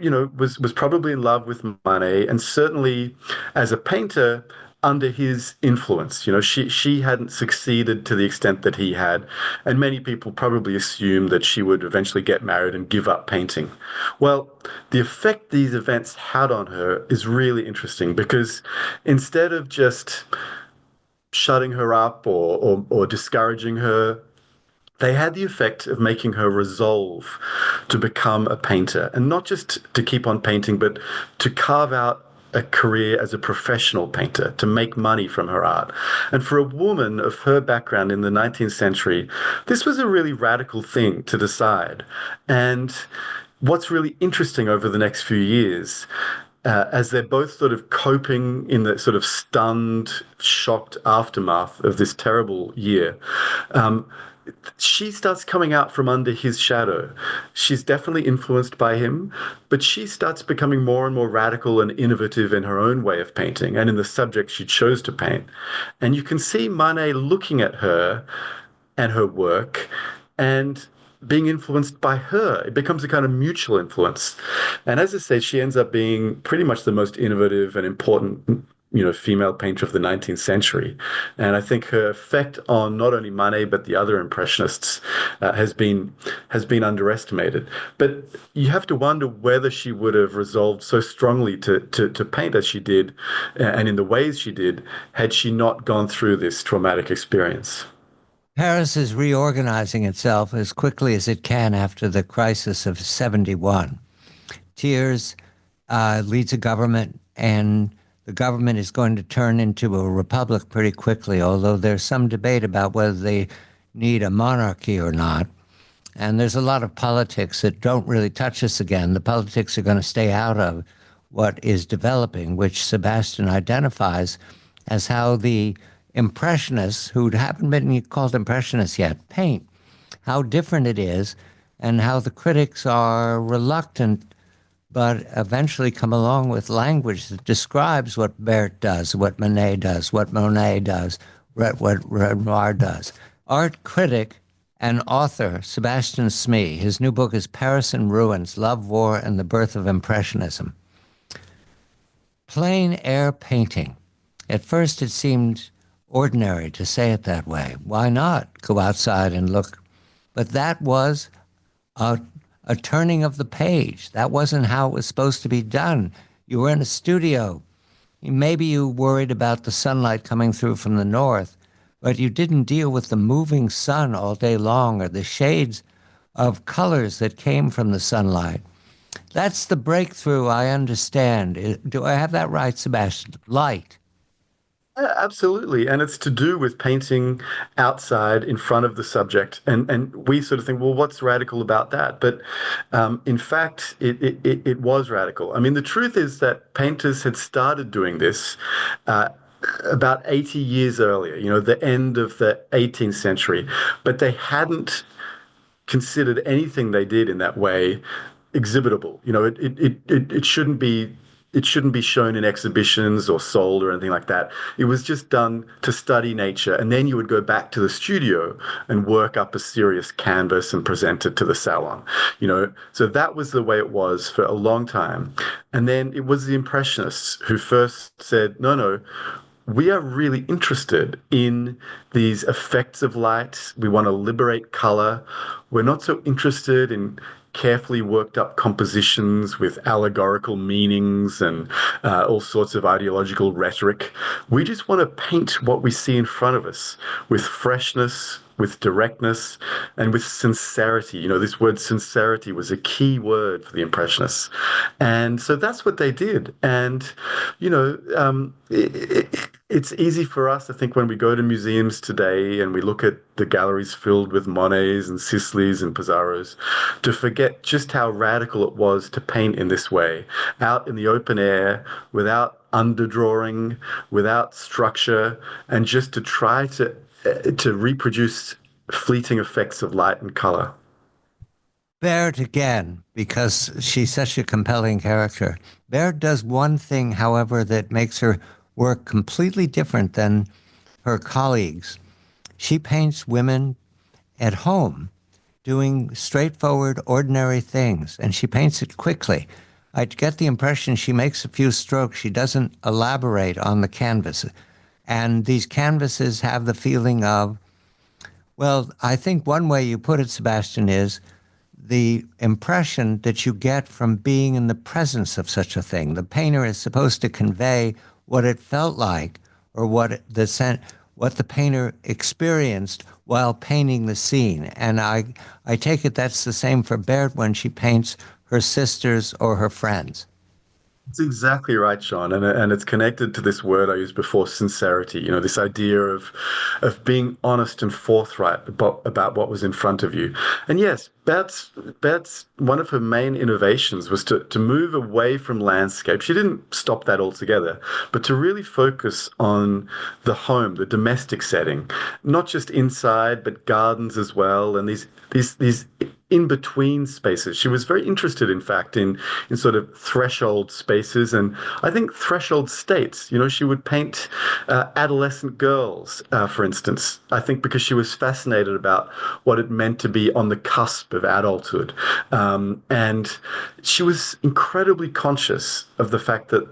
was probably in love with Manet, and certainly as a painter under his influence. She hadn't succeeded to the extent that he had, and many people probably assumed that she would eventually get married and give up painting. Well, the effect these events had on her is really interesting because instead of just shutting her up or discouraging her, they had the effect of making her resolve to become a painter, and not just to keep on painting, but to carve out a career as a professional painter, to make money from her art. And for a woman of her background in the 19th century, this was a really radical thing to decide. And what's really interesting over the next few years, as they're both sort of coping in the sort of stunned, shocked aftermath of this terrible year, she starts coming out from under his shadow. She's definitely influenced by him, but she starts becoming more and more radical and innovative in her own way of painting and in the subject she chose to paint. And you can see Manet looking at her and her work and being influenced by her. It becomes a kind of mutual influence. And as I say, she ends up being pretty much the most innovative and important female painter of the 19th century. And I think her effect on not only Manet but the other impressionists has been underestimated. But you have to wonder whether she would have resolved so strongly to paint as she did and in the ways she did had she not gone through this traumatic experience. Paris is reorganizing itself as quickly as it can after the crisis of 71. Thiers leads a government, and the government is going to turn into a republic pretty quickly, although there's some debate about whether they need a monarchy or not. And there's a lot of politics that don't really touch us again. The politics are going to stay out of what is developing, which Sebastian identifies as how the Impressionists, who haven't been called Impressionists yet, paint, how different it is, and how the critics are reluctant but eventually come along with language that describes what Berthe does, what Monet does, what Monet does, what Renoir does. Art critic and author Sebastian Smee, his new book is Paris in Ruins, Love, War, and the Birth of Impressionism. Plein air painting. At first it seemed ordinary to say it that way. Why not go outside and look? But that was a turning of the page. That wasn't how it was supposed to be done. You were in a studio. Maybe you worried about the sunlight coming through from the north, but you didn't deal with the moving sun all day long or the shades of colors that came from the sunlight. That's the breakthrough, I understand. Do I have that right, Sebastian? Light. Yeah, absolutely. And it's to do with painting outside in front of the subject. And we sort of think, well, what's radical about that? But in fact, it was radical. I mean, the truth is that painters had started doing this about 80 years earlier, the end of the 18th century, but they hadn't considered anything they did in that way exhibitable. It shouldn't be it shouldn't be shown in exhibitions or sold or anything like that. It was just done to study nature. And then you would go back to the studio and work up a serious canvas and present it to the salon, you know. So that was the way it was for a long time. And then it was the Impressionists who first said, no, no, we are really interested in these effects of light. We want to liberate color. We're not so interested in carefully worked up compositions with allegorical meanings and all sorts of ideological rhetoric. We just want to paint what we see in front of us with freshness, with directness, and with sincerity. You know, this word sincerity was a key word for the Impressionists. And so that's what they did. And, you know, it's easy for us, I think, when we go to museums today and we look at the galleries filled with Monets and Sisleys and Pizarros, to forget just how radical it was to paint in this way, out in the open air, without underdrawing, without structure, and just to try to reproduce fleeting effects of light and color. Berthe again, because she's such a compelling character. Berthe does one thing, however, that makes her work completely different than her colleagues. She paints women at home doing straightforward, ordinary things, and she paints it quickly. I get the impression she makes a few strokes. She doesn't elaborate on the canvas. And these canvases have the feeling of, well, I think one way you put it, Sebastian, is the impression that you get from being in the presence of such a thing. The painter is supposed to convey what it felt like, or what the painter experienced while painting the scene. And I take it that's the same for Berthe when she paints her sisters or her friends. It's exactly right, Sean, and it's connected to this word I used before, sincerity. You know, this idea of being honest and forthright about what was in front of you. And yes, Berthe's one of her main innovations was to move away from landscape. She didn't stop that altogether, but to really focus on the home, the domestic setting, not just inside, but gardens as well, and these in between spaces. She was very interested, in fact, in sort of threshold spaces, and I think threshold states. You know, she would paint adolescent girls, for instance. I think because she was fascinated about what it meant to be on the cusp of adulthood, and she was incredibly conscious of the fact that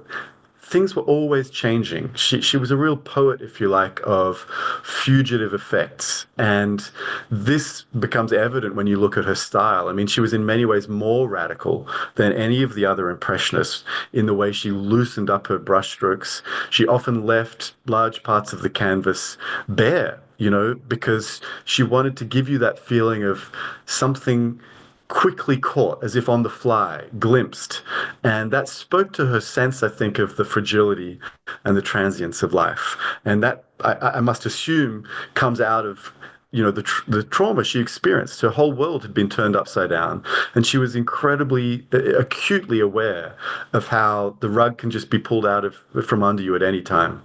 things were always changing. She was a real poet, if you like, of fugitive effects. And this becomes evident when you look at her style. I mean, she was in many ways more radical than any of the other Impressionists in the way she loosened up her brushstrokes. She often left large parts of the canvas bare, you know, because she wanted to give you that feeling of something quickly caught, as if on the fly, glimpsed. And that spoke to her sense, I think, of the fragility and the transience of life. And that, I must assume, comes out of, you know, the trauma she experienced. Her whole world had been turned upside down, and she was incredibly acutely aware of how the rug can just be pulled out from under you at any time.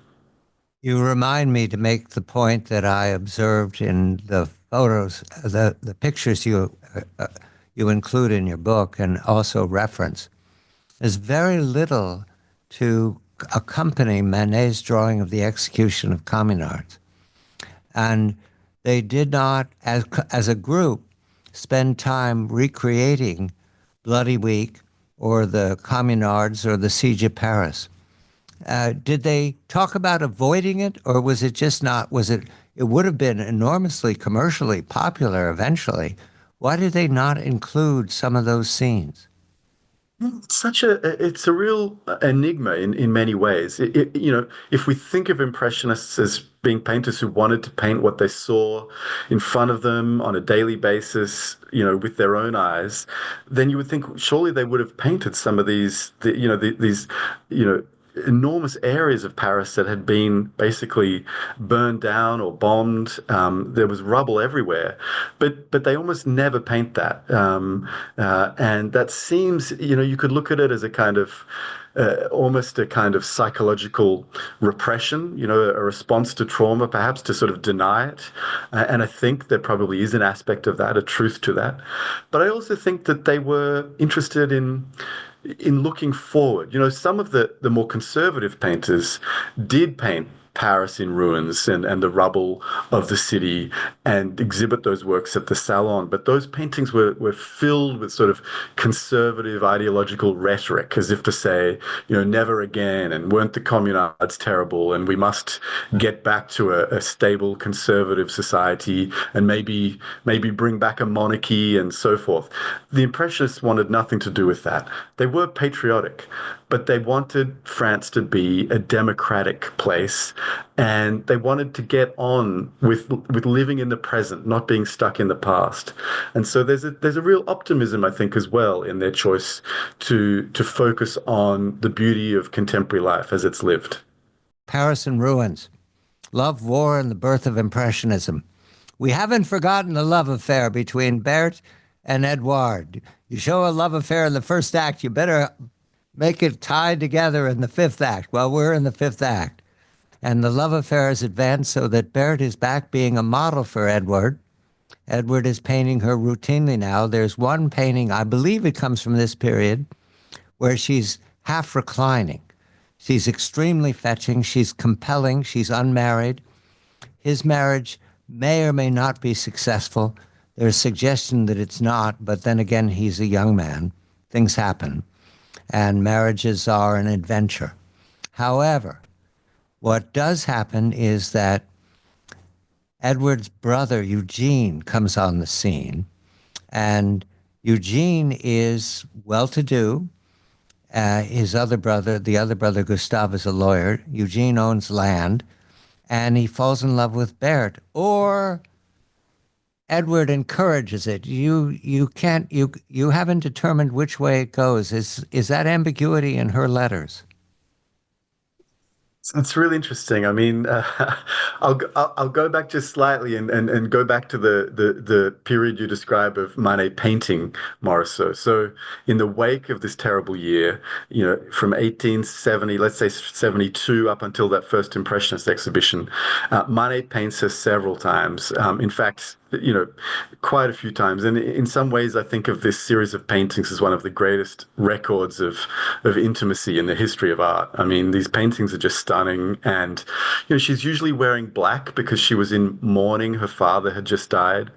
You remind me to make the point that I observed in the photos, the pictures you include in your book and also reference. There's very little to accompany Manet's drawing of the execution of Communards. And they did not, as a group, spend time recreating Bloody Week or the Communards or the Siege of Paris. Did they talk about avoiding it, or was it just not, it would have been enormously commercially popular eventually. Why did they not include some of those scenes? It's a real enigma in many ways. You know, if we think of Impressionists as being painters who wanted to paint what they saw in front of them on a daily basis, you know, with their own eyes, then you would think surely they would have painted some of these, these, you know, enormous areas of Paris that had been basically burned down or bombed. There was rubble everywhere, but they almost never paint that. And that seems, you know, you could look at it as a kind of almost a kind of psychological repression, you know, a response to trauma, perhaps to sort of deny it. And I think there probably is an aspect of that, a truth to that. But I also think that they were interested in in looking forward. Some of the more conservative painters did paint Paris in ruins and the rubble of the city and exhibit those works at the Salon. But those paintings were filled with sort of conservative ideological rhetoric, as if to say, never again, and weren't the Communards terrible, and we must get back to a stable conservative society and maybe bring back a monarchy and so forth. The Impressionists wanted nothing to do with that. They were patriotic, but they wanted France to be a democratic place, and they wanted to get on with living in the present, not being stuck in the past. And so there's a real optimism, I think, as well in their choice to focus on the beauty of contemporary life as it's lived. Paris in ruins. Love, war, and the birth of Impressionism. We haven't forgotten the love affair between Berthe and Edouard. You show a love affair in the first act, you better make it tied together in the fifth act. Well, we're in the fifth act. And the love affair is advanced so that Berthe is back being a model for Edward. Edward is painting her routinely now. There's one painting, I believe it comes from this period, where she's half reclining. She's extremely fetching. She's compelling. She's unmarried. His marriage may or may not be successful. There's suggestion that it's not, but then again, he's a young man. Things happen. And marriages are an adventure. However, what does happen is that Edward's brother, Eugene, comes on the scene. And Eugene is well-to-do. His other brother, the other brother, Gustave, is a lawyer. Eugene owns land. And he falls in love with Berthe. Or Edward encourages it. You haven't determined which way it goes. Is that ambiguity in her letters? It's really interesting. I mean, I'll go back just slightly and go back to the period you describe of Manet painting Morisot. So in the wake of this terrible year, from 1870, let's say 72, up until that first Impressionist exhibition, Manet paints her several times. In fact, quite a few times. And in some ways, I think of this series of paintings as one of the greatest records of intimacy in the history of art. I mean, these paintings are just stunning. And, she's usually wearing black because she was in mourning. Her father had just died.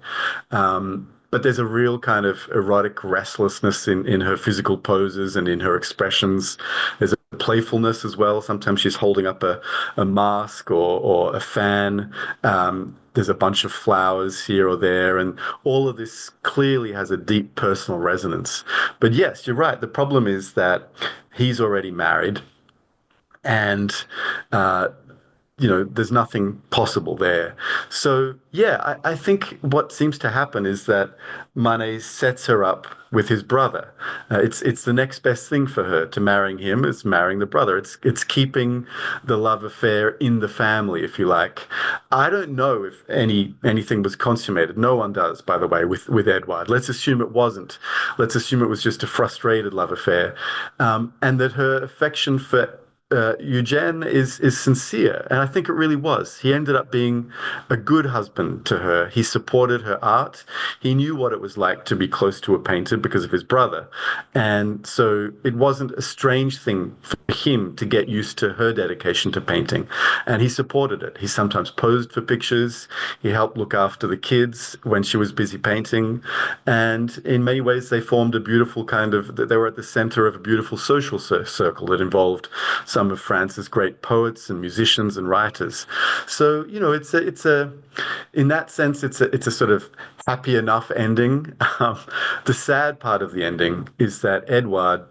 But there's a real kind of erotic restlessness in her physical poses and in her expressions. There's a playfulness as well. Sometimes she's holding up a mask or a fan. There's a bunch of flowers here or there, and all of this clearly has a deep personal resonance. But yes, you're right. The problem is that he's already married, and there's nothing possible there. So, yeah, I think what seems to happen is that Manet sets her up with his brother. It's the next best thing for her to marrying him is marrying the brother. It's keeping the love affair in the family, if you like. I don't know if anything was consummated. No one does, by the way, with Edouard. Let's assume it wasn't. Let's assume it was just a frustrated love affair, and that her affection for Eugène is sincere, and I think it really was. He ended up being a good husband to her. He supported her art. He knew what it was like to be close to a painter because of his brother. And so it wasn't a strange thing for him to get used to her dedication to painting. And he supported it. He sometimes posed for pictures. He helped look after the kids when she was busy painting. And in many ways, they formed a beautiful they were at the center of a beautiful social circle that involved some of France's great poets and musicians and writers. So, in that sense, it's a sort of happy enough ending. The sad part of the ending is that Edouard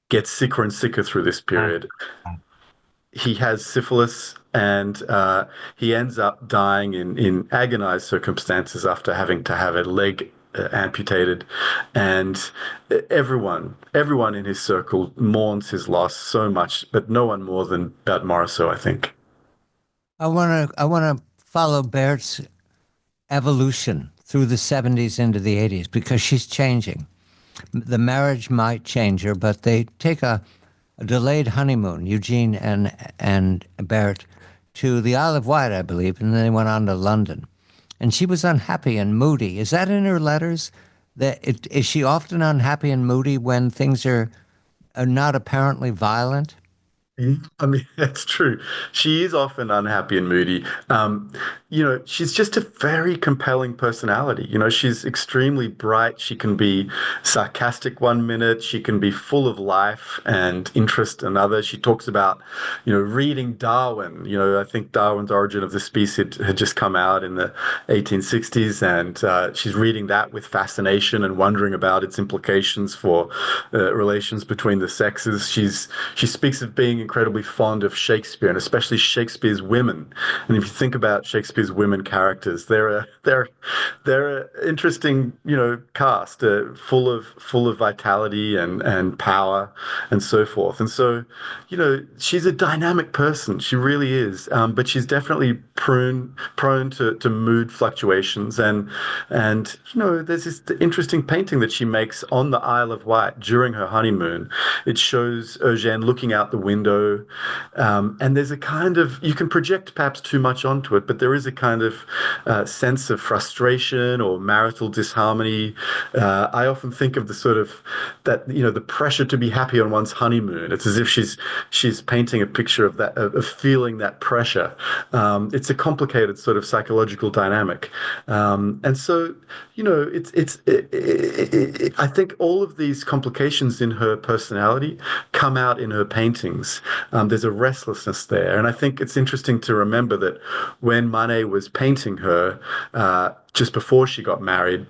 gets sicker and sicker through this period. He has syphilis, and he ends up dying in agonized circumstances after having to have a leg amputated, and everyone in his circle mourns his loss so much, but no one more than Berthe Morisot, I think. I want to follow Berthe's evolution through the 70s into the 80s because she's changing. The marriage might change her, but they take a delayed honeymoon, Eugene and Berthe, to the Isle of Wight, I believe, and then they went on to London. And she was unhappy and moody. Is that in her letters? Is she often unhappy and moody when things are not apparently violent? I mean, that's true. She is often unhappy and moody. She's just a very compelling personality. She's extremely bright. She can be sarcastic one minute. She can be full of life and interest another. She talks about, reading Darwin. I think Darwin's Origin of the Species had just come out in the 1860s, and she's reading that with fascination and wondering about its implications for relations between the sexes. She speaks of being incredibly fond of Shakespeare and especially Shakespeare's women. And if you think about Shakespeare's women characters, they're a interesting, cast, full of vitality and power and so forth. And so, she's a dynamic person. She really is. But she's definitely prone to mood fluctuations. And there's this interesting painting that she makes on the Isle of Wight during her honeymoon. It shows Eugène looking out the window, and there's a kind of, you can project perhaps too much onto it, but there is a kind of sense of frustration or marital disharmony. I often think of the sort of that, the pressure to be happy on one's honeymoon. It's as if she's painting a picture of that, of feeling that pressure. It's a complicated sort of psychological dynamic, and so I think all of these complications in her personality come out in her paintings. There's a restlessness there, and I think it's interesting to remember that when Manet was painting her just before she got married,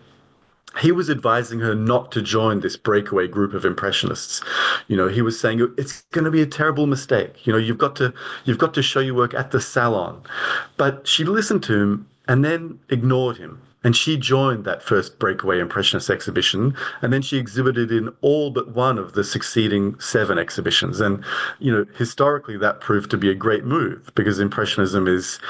he was advising her not to join this breakaway group of impressionists. He was saying it's going to be a terrible mistake. You've got to show your work at the salon. But she listened to him and then ignored him. And she joined that first breakaway Impressionist exhibition, and then she exhibited in all but one of the succeeding 7 exhibitions. And, historically, that proved to be a great move because Impressionism is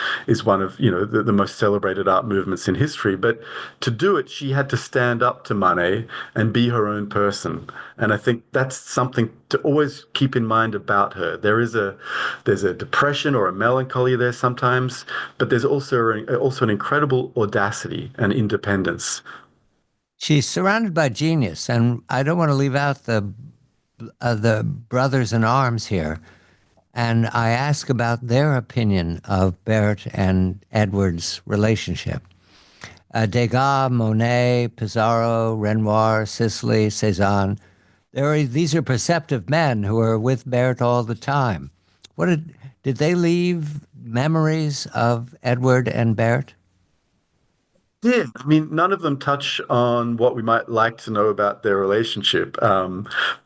one of, the most celebrated art movements in history. But to do it, she had to stand up to Manet and be her own person. And I think that's something to always keep in mind about her. There's a depression or a melancholy there sometimes, but there's also an incredible audacity and independence. She's surrounded by genius, and I don't want to leave out the brothers in arms here. And I ask about their opinion of Berthe and Edward's relationship. Degas, Monet, Pissarro, Renoir, Sisley, Cézanne. These are perceptive men who are with Berthe all the time. Did they leave memories of Edward and Berthe? Yeah, I mean, none of them touch on what we might like to know about their relationship,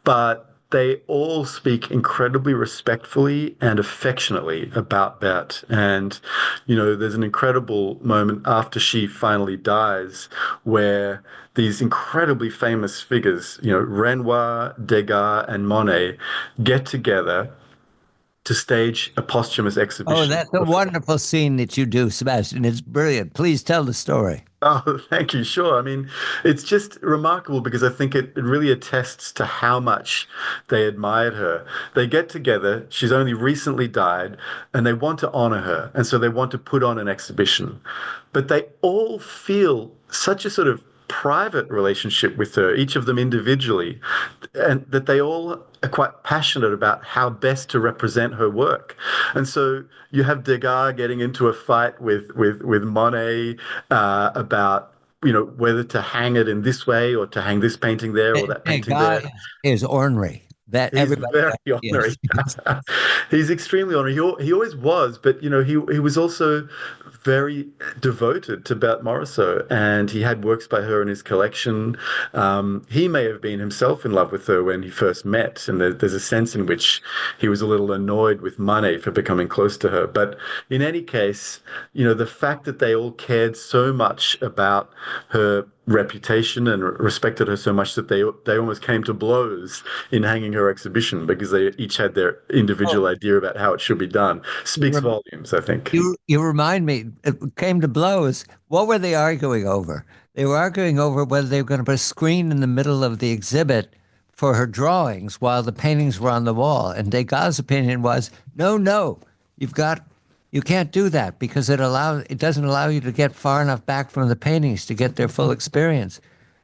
but they all speak incredibly respectfully and affectionately about Berthe. And, there's an incredible moment after she finally dies where these incredibly famous figures, Renoir, Degas, and Monet get together to stage a posthumous Oh, exhibition. that's a wonderful scene that you do, Sebastian. It's brilliant. Please tell the story. Oh, thank you. Sure. I mean, it's just remarkable because I think it really attests to how much they admired her. They get together, she's only recently died, and they want to honor her. And so they want to put on an exhibition. But they all feel such a sort of private relationship with her, each of them individually, and that they all are quite passionate about how best to represent her work. And so you have Degas getting into a fight with Monet about whether to hang it in this way or to hang this painting there or that painting Guy there. is ornery. That He's everybody very yes. honorary. He's extremely honorary. He always was, but he was also very devoted to Berthe Morisot, and he had works by her in his collection. He may have been himself in love with her when he first met, and there's a sense in which he was a little annoyed with Manet for becoming close to her. But in any case, the fact that they all cared so much about her reputation and respected her so much that they almost came to blows in hanging her exhibition because they each had their individual idea about how it should be done. Speaks volumes, I think. You remind me, it came to blows. What were they arguing over? They were arguing over whether they were going to put a screen in the middle of the exhibit for her drawings while the paintings were on the wall. And Degas' opinion was, no, you can't do that because it doesn't allow you to get far enough back from the paintings to get their full experience.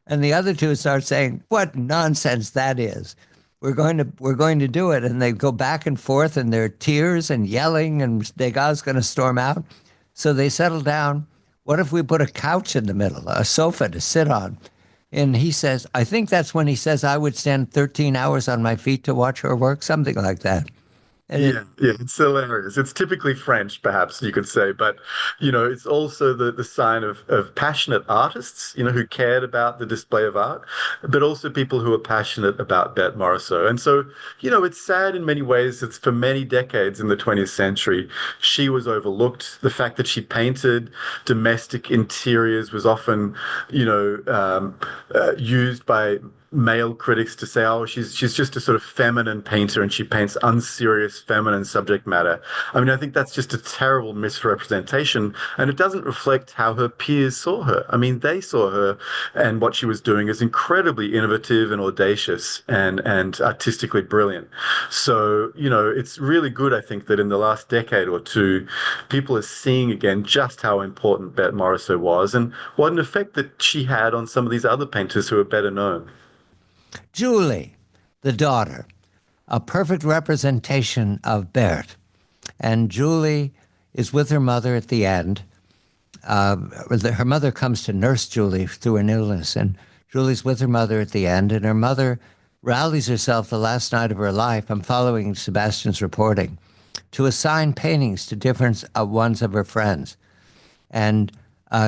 And the other two start saying, "What nonsense that is. We're going to do it." And they go back and forth and there are tears and yelling and Degas is going to storm out. So they settle down. What if we put a couch in the middle, a sofa to sit on? And he says, I think that's when he says, I would stand 13 hours on my feet to watch her work, something like that. And it, Yeah, yeah, it's hilarious. It's typically French, perhaps you could say, but it's also the sign of passionate artists, who cared about the display of art, but also people who are passionate about Berthe Morisot. And so, it's sad in many ways. It's for many decades in the 20th century, she was overlooked. The fact that she painted domestic interiors was often, used by male critics to say, oh, she's just a sort of feminine painter and she paints unserious feminine subject matter. I mean, I think that's just a terrible misrepresentation, and it doesn't reflect how her peers saw her. I mean, they saw her and what she was doing as incredibly innovative and audacious and artistically brilliant. So, it's really good, I think, that in the last decade or two, people are seeing again just how important Berthe Morisot was and what an effect that she had on some of these other painters who are better known. Julie, the daughter, a perfect representation of Berthe. And Julie is with her mother at the end. Her mother comes to nurse Julie through an illness, and Julie's with her mother at the end, and her mother rallies herself the last night of her life. I'm following Sebastian's reporting to assign paintings to different ones of her friends. And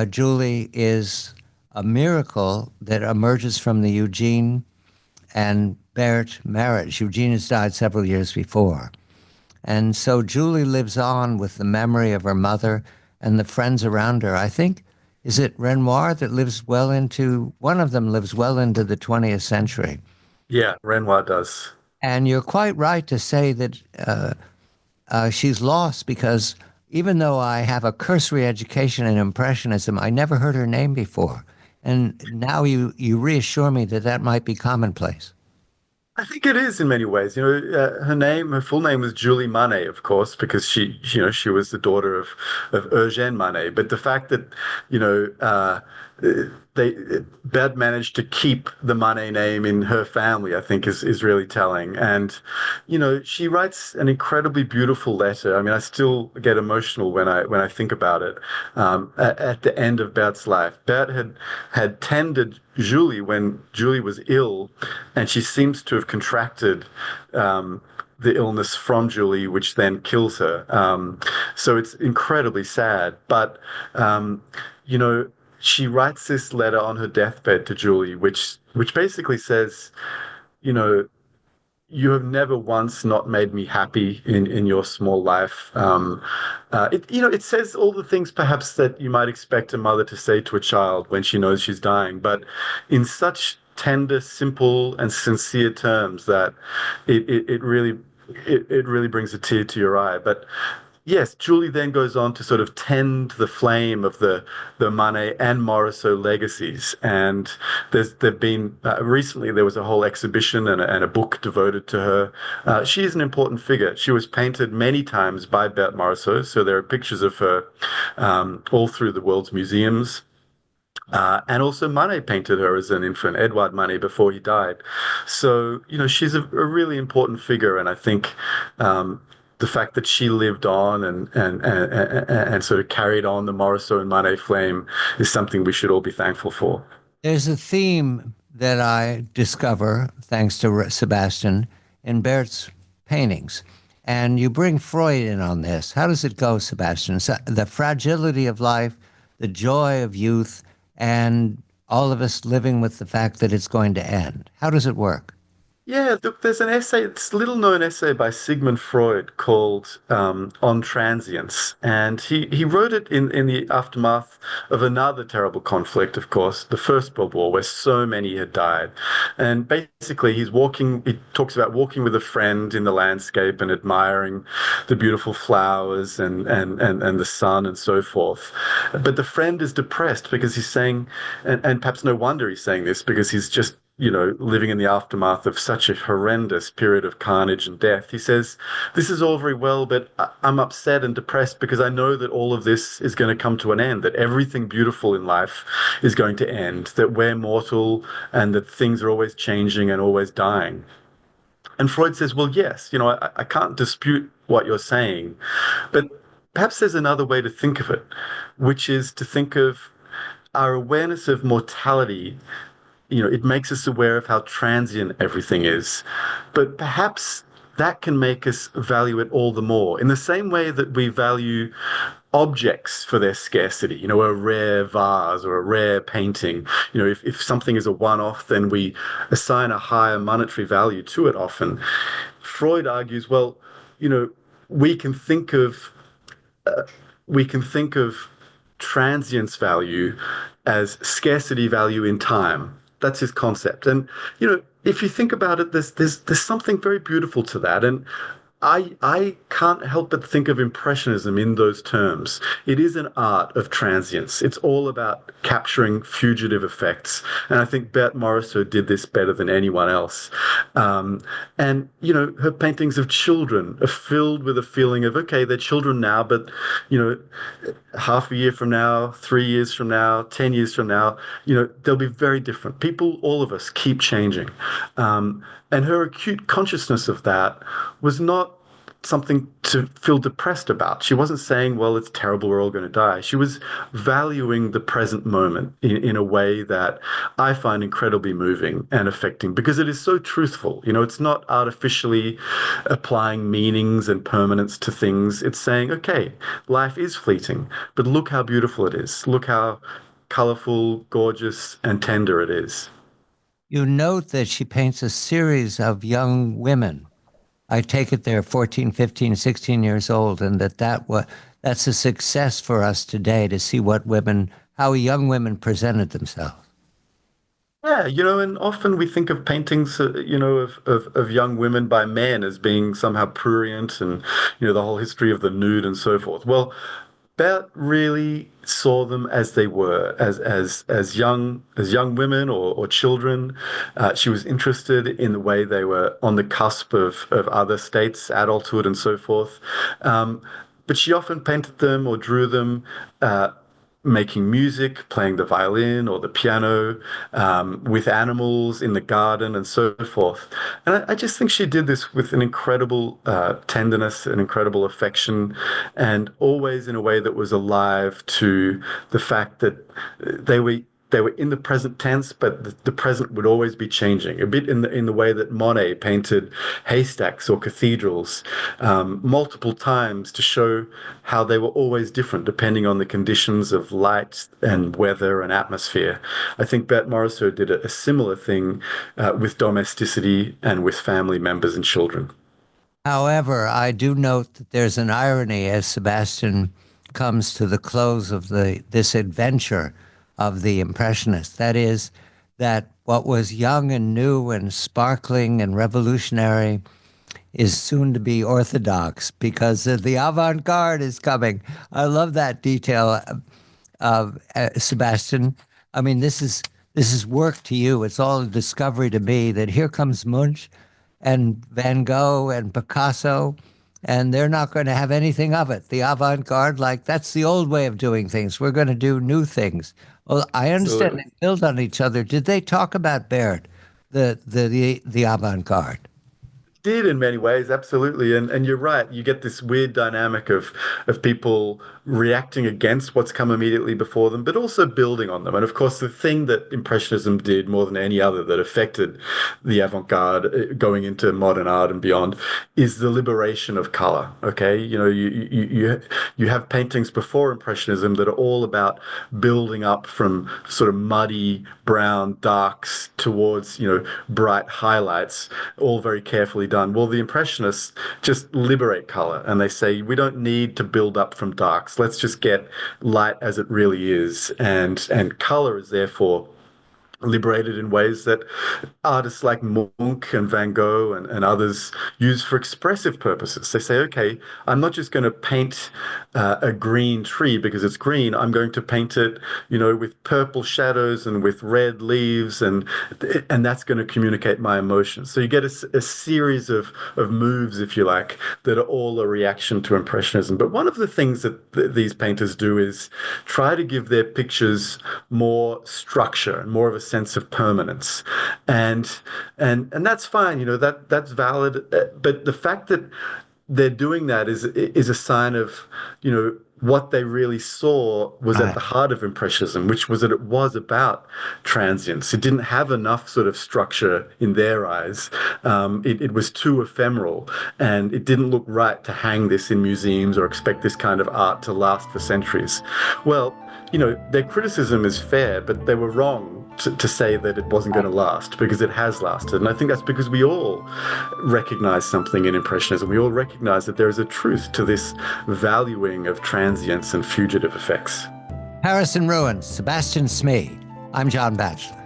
Julie is a miracle that emerges from the Eugene and Berthe marriage. Eugene has died several years before. And so Julie lives on with the memory of her mother and the friends around her. I think, is it Renoir that one of them lives well into the 20th century. Yeah, Renoir does. And you're quite right to say that she's lost because even though I have a cursory education in Impressionism, I never heard her name before. And now you reassure me that that might be commonplace. I think it is in many ways. Her full name was Julie Manet, of course, because she was the daughter of Eugène Manet. But the fact that, you know, they Bed managed to keep the Manet name in her family, I think, is really telling. And, she writes an incredibly beautiful letter. I mean, I still get emotional when I think about it. At the end of Berthe's life, Berthe had tended Julie when Julie was ill, and she seems to have contracted the illness from Julie, which then kills her. So it's incredibly sad. But you know, she writes this letter on her deathbed to Julie, which basically says, you know, you have never once not made me happy in your small life. It says all the things perhaps that you might expect a mother to say to a child when she knows she's dying, but in such tender, simple, and sincere terms that it really brings a tear to your eye. But yes, Julie then goes on to sort of tend the flame of the Manet and Morisot legacies. And there've been recently there was a whole exhibition and a book devoted to her. She is an important figure. She was painted many times by Berthe Morisot, so there are pictures of her all through the world's museums. And also Manet painted her as an infant, Edouard Manet, before he died. So, she's a really important figure, and I think the fact that she lived on and sort of carried on the Morisot and Manet flame is something we should all be thankful for. There's a theme that I discover, thanks to Sebastian, in Berthe's paintings. And you bring Freud in on this. How does it go, Sebastian? So the fragility of life, the joy of youth, and all of us living with the fact that it's going to end. How does it work? Yeah, look, there's an essay, it's a little known essay by Sigmund Freud called On Transience. And he wrote it in the aftermath of another terrible conflict, of course, the First World War, where so many had died. And basically, he talks about walking with a friend in the landscape and admiring the beautiful flowers and the sun and so forth. But the friend is depressed because he's saying, and perhaps no wonder he's saying this, because he's just living in the aftermath of such a horrendous period of carnage and death. He says, this is all very well, but I'm upset and depressed because I know that all of this is going to come to an end, that everything beautiful in life is going to end, that we're mortal and that things are always changing and always dying. And Freud says, well, yes, I can't dispute what you're saying, but perhaps there's another way to think of it, which is to think of our awareness of mortality. It makes us aware of how transient everything is. But perhaps that can make us value it all the more in the same way that we value objects for their scarcity, a rare vase or a rare painting. If something is a one-off, then we assign a higher monetary value to it often. Freud argues, well, you know, we can think of we can think of transience value as scarcity value in time. That's his concept. And if you think about it, there's something very beautiful to that. And I can't help but think of Impressionism in those terms. It is an art of transience. It's all about capturing fugitive effects. And I think Berthe Morisot did this better than anyone else. And her paintings of children are filled with a feeling of, okay, they're children now, but, half a year from now, 3 years from now, 10 years from now, they'll be very different. People, all of us, keep changing. And her acute consciousness of that was not something to feel depressed about. She wasn't saying, well, it's terrible, we're all going to die. She was valuing the present moment in a way that I find incredibly moving and affecting because it is so truthful. It's not artificially applying meanings and permanence to things. It's saying, okay, life is fleeting, but look how beautiful it is. Look how colorful, gorgeous, and tender it is. You note that she paints a series of young women. I take it they're 14, 15, 16 years old, and that's a success for us today to see how young women presented themselves. Yeah, and often we think of paintings, of young women by men as being somehow prurient and, the whole history of the nude and so forth. Well, Bert really saw them as they were, as young women or children. She was interested in the way they were on the cusp of other states, adulthood, and so forth. But she often painted them or drew them. Making music, playing the violin or the piano, with animals in the garden and so forth. And I just think she did this with an incredible tenderness, an incredible affection, and always in a way that was alive to the fact that they were they were in the present tense, but the present would always be changing. A bit in the way that Monet painted haystacks or cathedrals multiple times to show how they were always different depending on the conditions of light and weather and atmosphere. I think Berthe Morisot did a similar thing with domesticity and with family members and children. However, I do note that there's an irony as Sebastian comes to the close of this adventure of the Impressionists. That is, that what was young and new and sparkling and revolutionary is soon to be orthodox because the avant-garde is coming. I love that detail, Sebastian. I mean, this is work to you. It's all a discovery to me that here comes Munch and Van Gogh and Picasso, and they're not going to have anything of it. The avant-garde, like that's the old way of doing things. We're going to do new things. Well, I understand Absolutely. they build on each other. Did they talk about Baird, the avant-garde? Did in many ways, absolutely. And you're right, you get this weird dynamic of people reacting against what's come immediately before them, but also building on them. And of course, the thing that Impressionism did more than any other that affected the avant-garde going into modern art and beyond is the liberation of color. Okay, you have paintings before Impressionism that are all about building up from sort of muddy brown darks towards bright highlights, all very carefully done. Well, the Impressionists just liberate color and they say we don't need to build up from darks. Let's just get light as it really is. And color is therefore liberated in ways that artists like Munch and Van Gogh and others use for expressive purposes. They say, okay, I'm not just going to paint a green tree because it's green. I'm going to paint it, with purple shadows and with red leaves, and that's going to communicate my emotions. So you get a series of moves, if you like, that are all a reaction to Impressionism. But one of the things that these painters do is try to give their pictures more structure and more of a sense of permanence, and that's fine, that's valid. But the fact that they're doing that is a sign of, what they really saw was at Right. the heart of Impressionism, which was that it was about transience. It didn't have enough sort of structure in their eyes. It was too ephemeral, and it didn't look right to hang this in museums or expect this kind of art to last for centuries. Well, their criticism is fair, but they were wrong to say that it wasn't going to last, because it has lasted. And I think that's because we all recognize something in Impressionism. We all recognize that there is a truth to this valuing of transience and fugitive effects. Paris in Ruins, Sebastian Smee. I'm John Batchelor.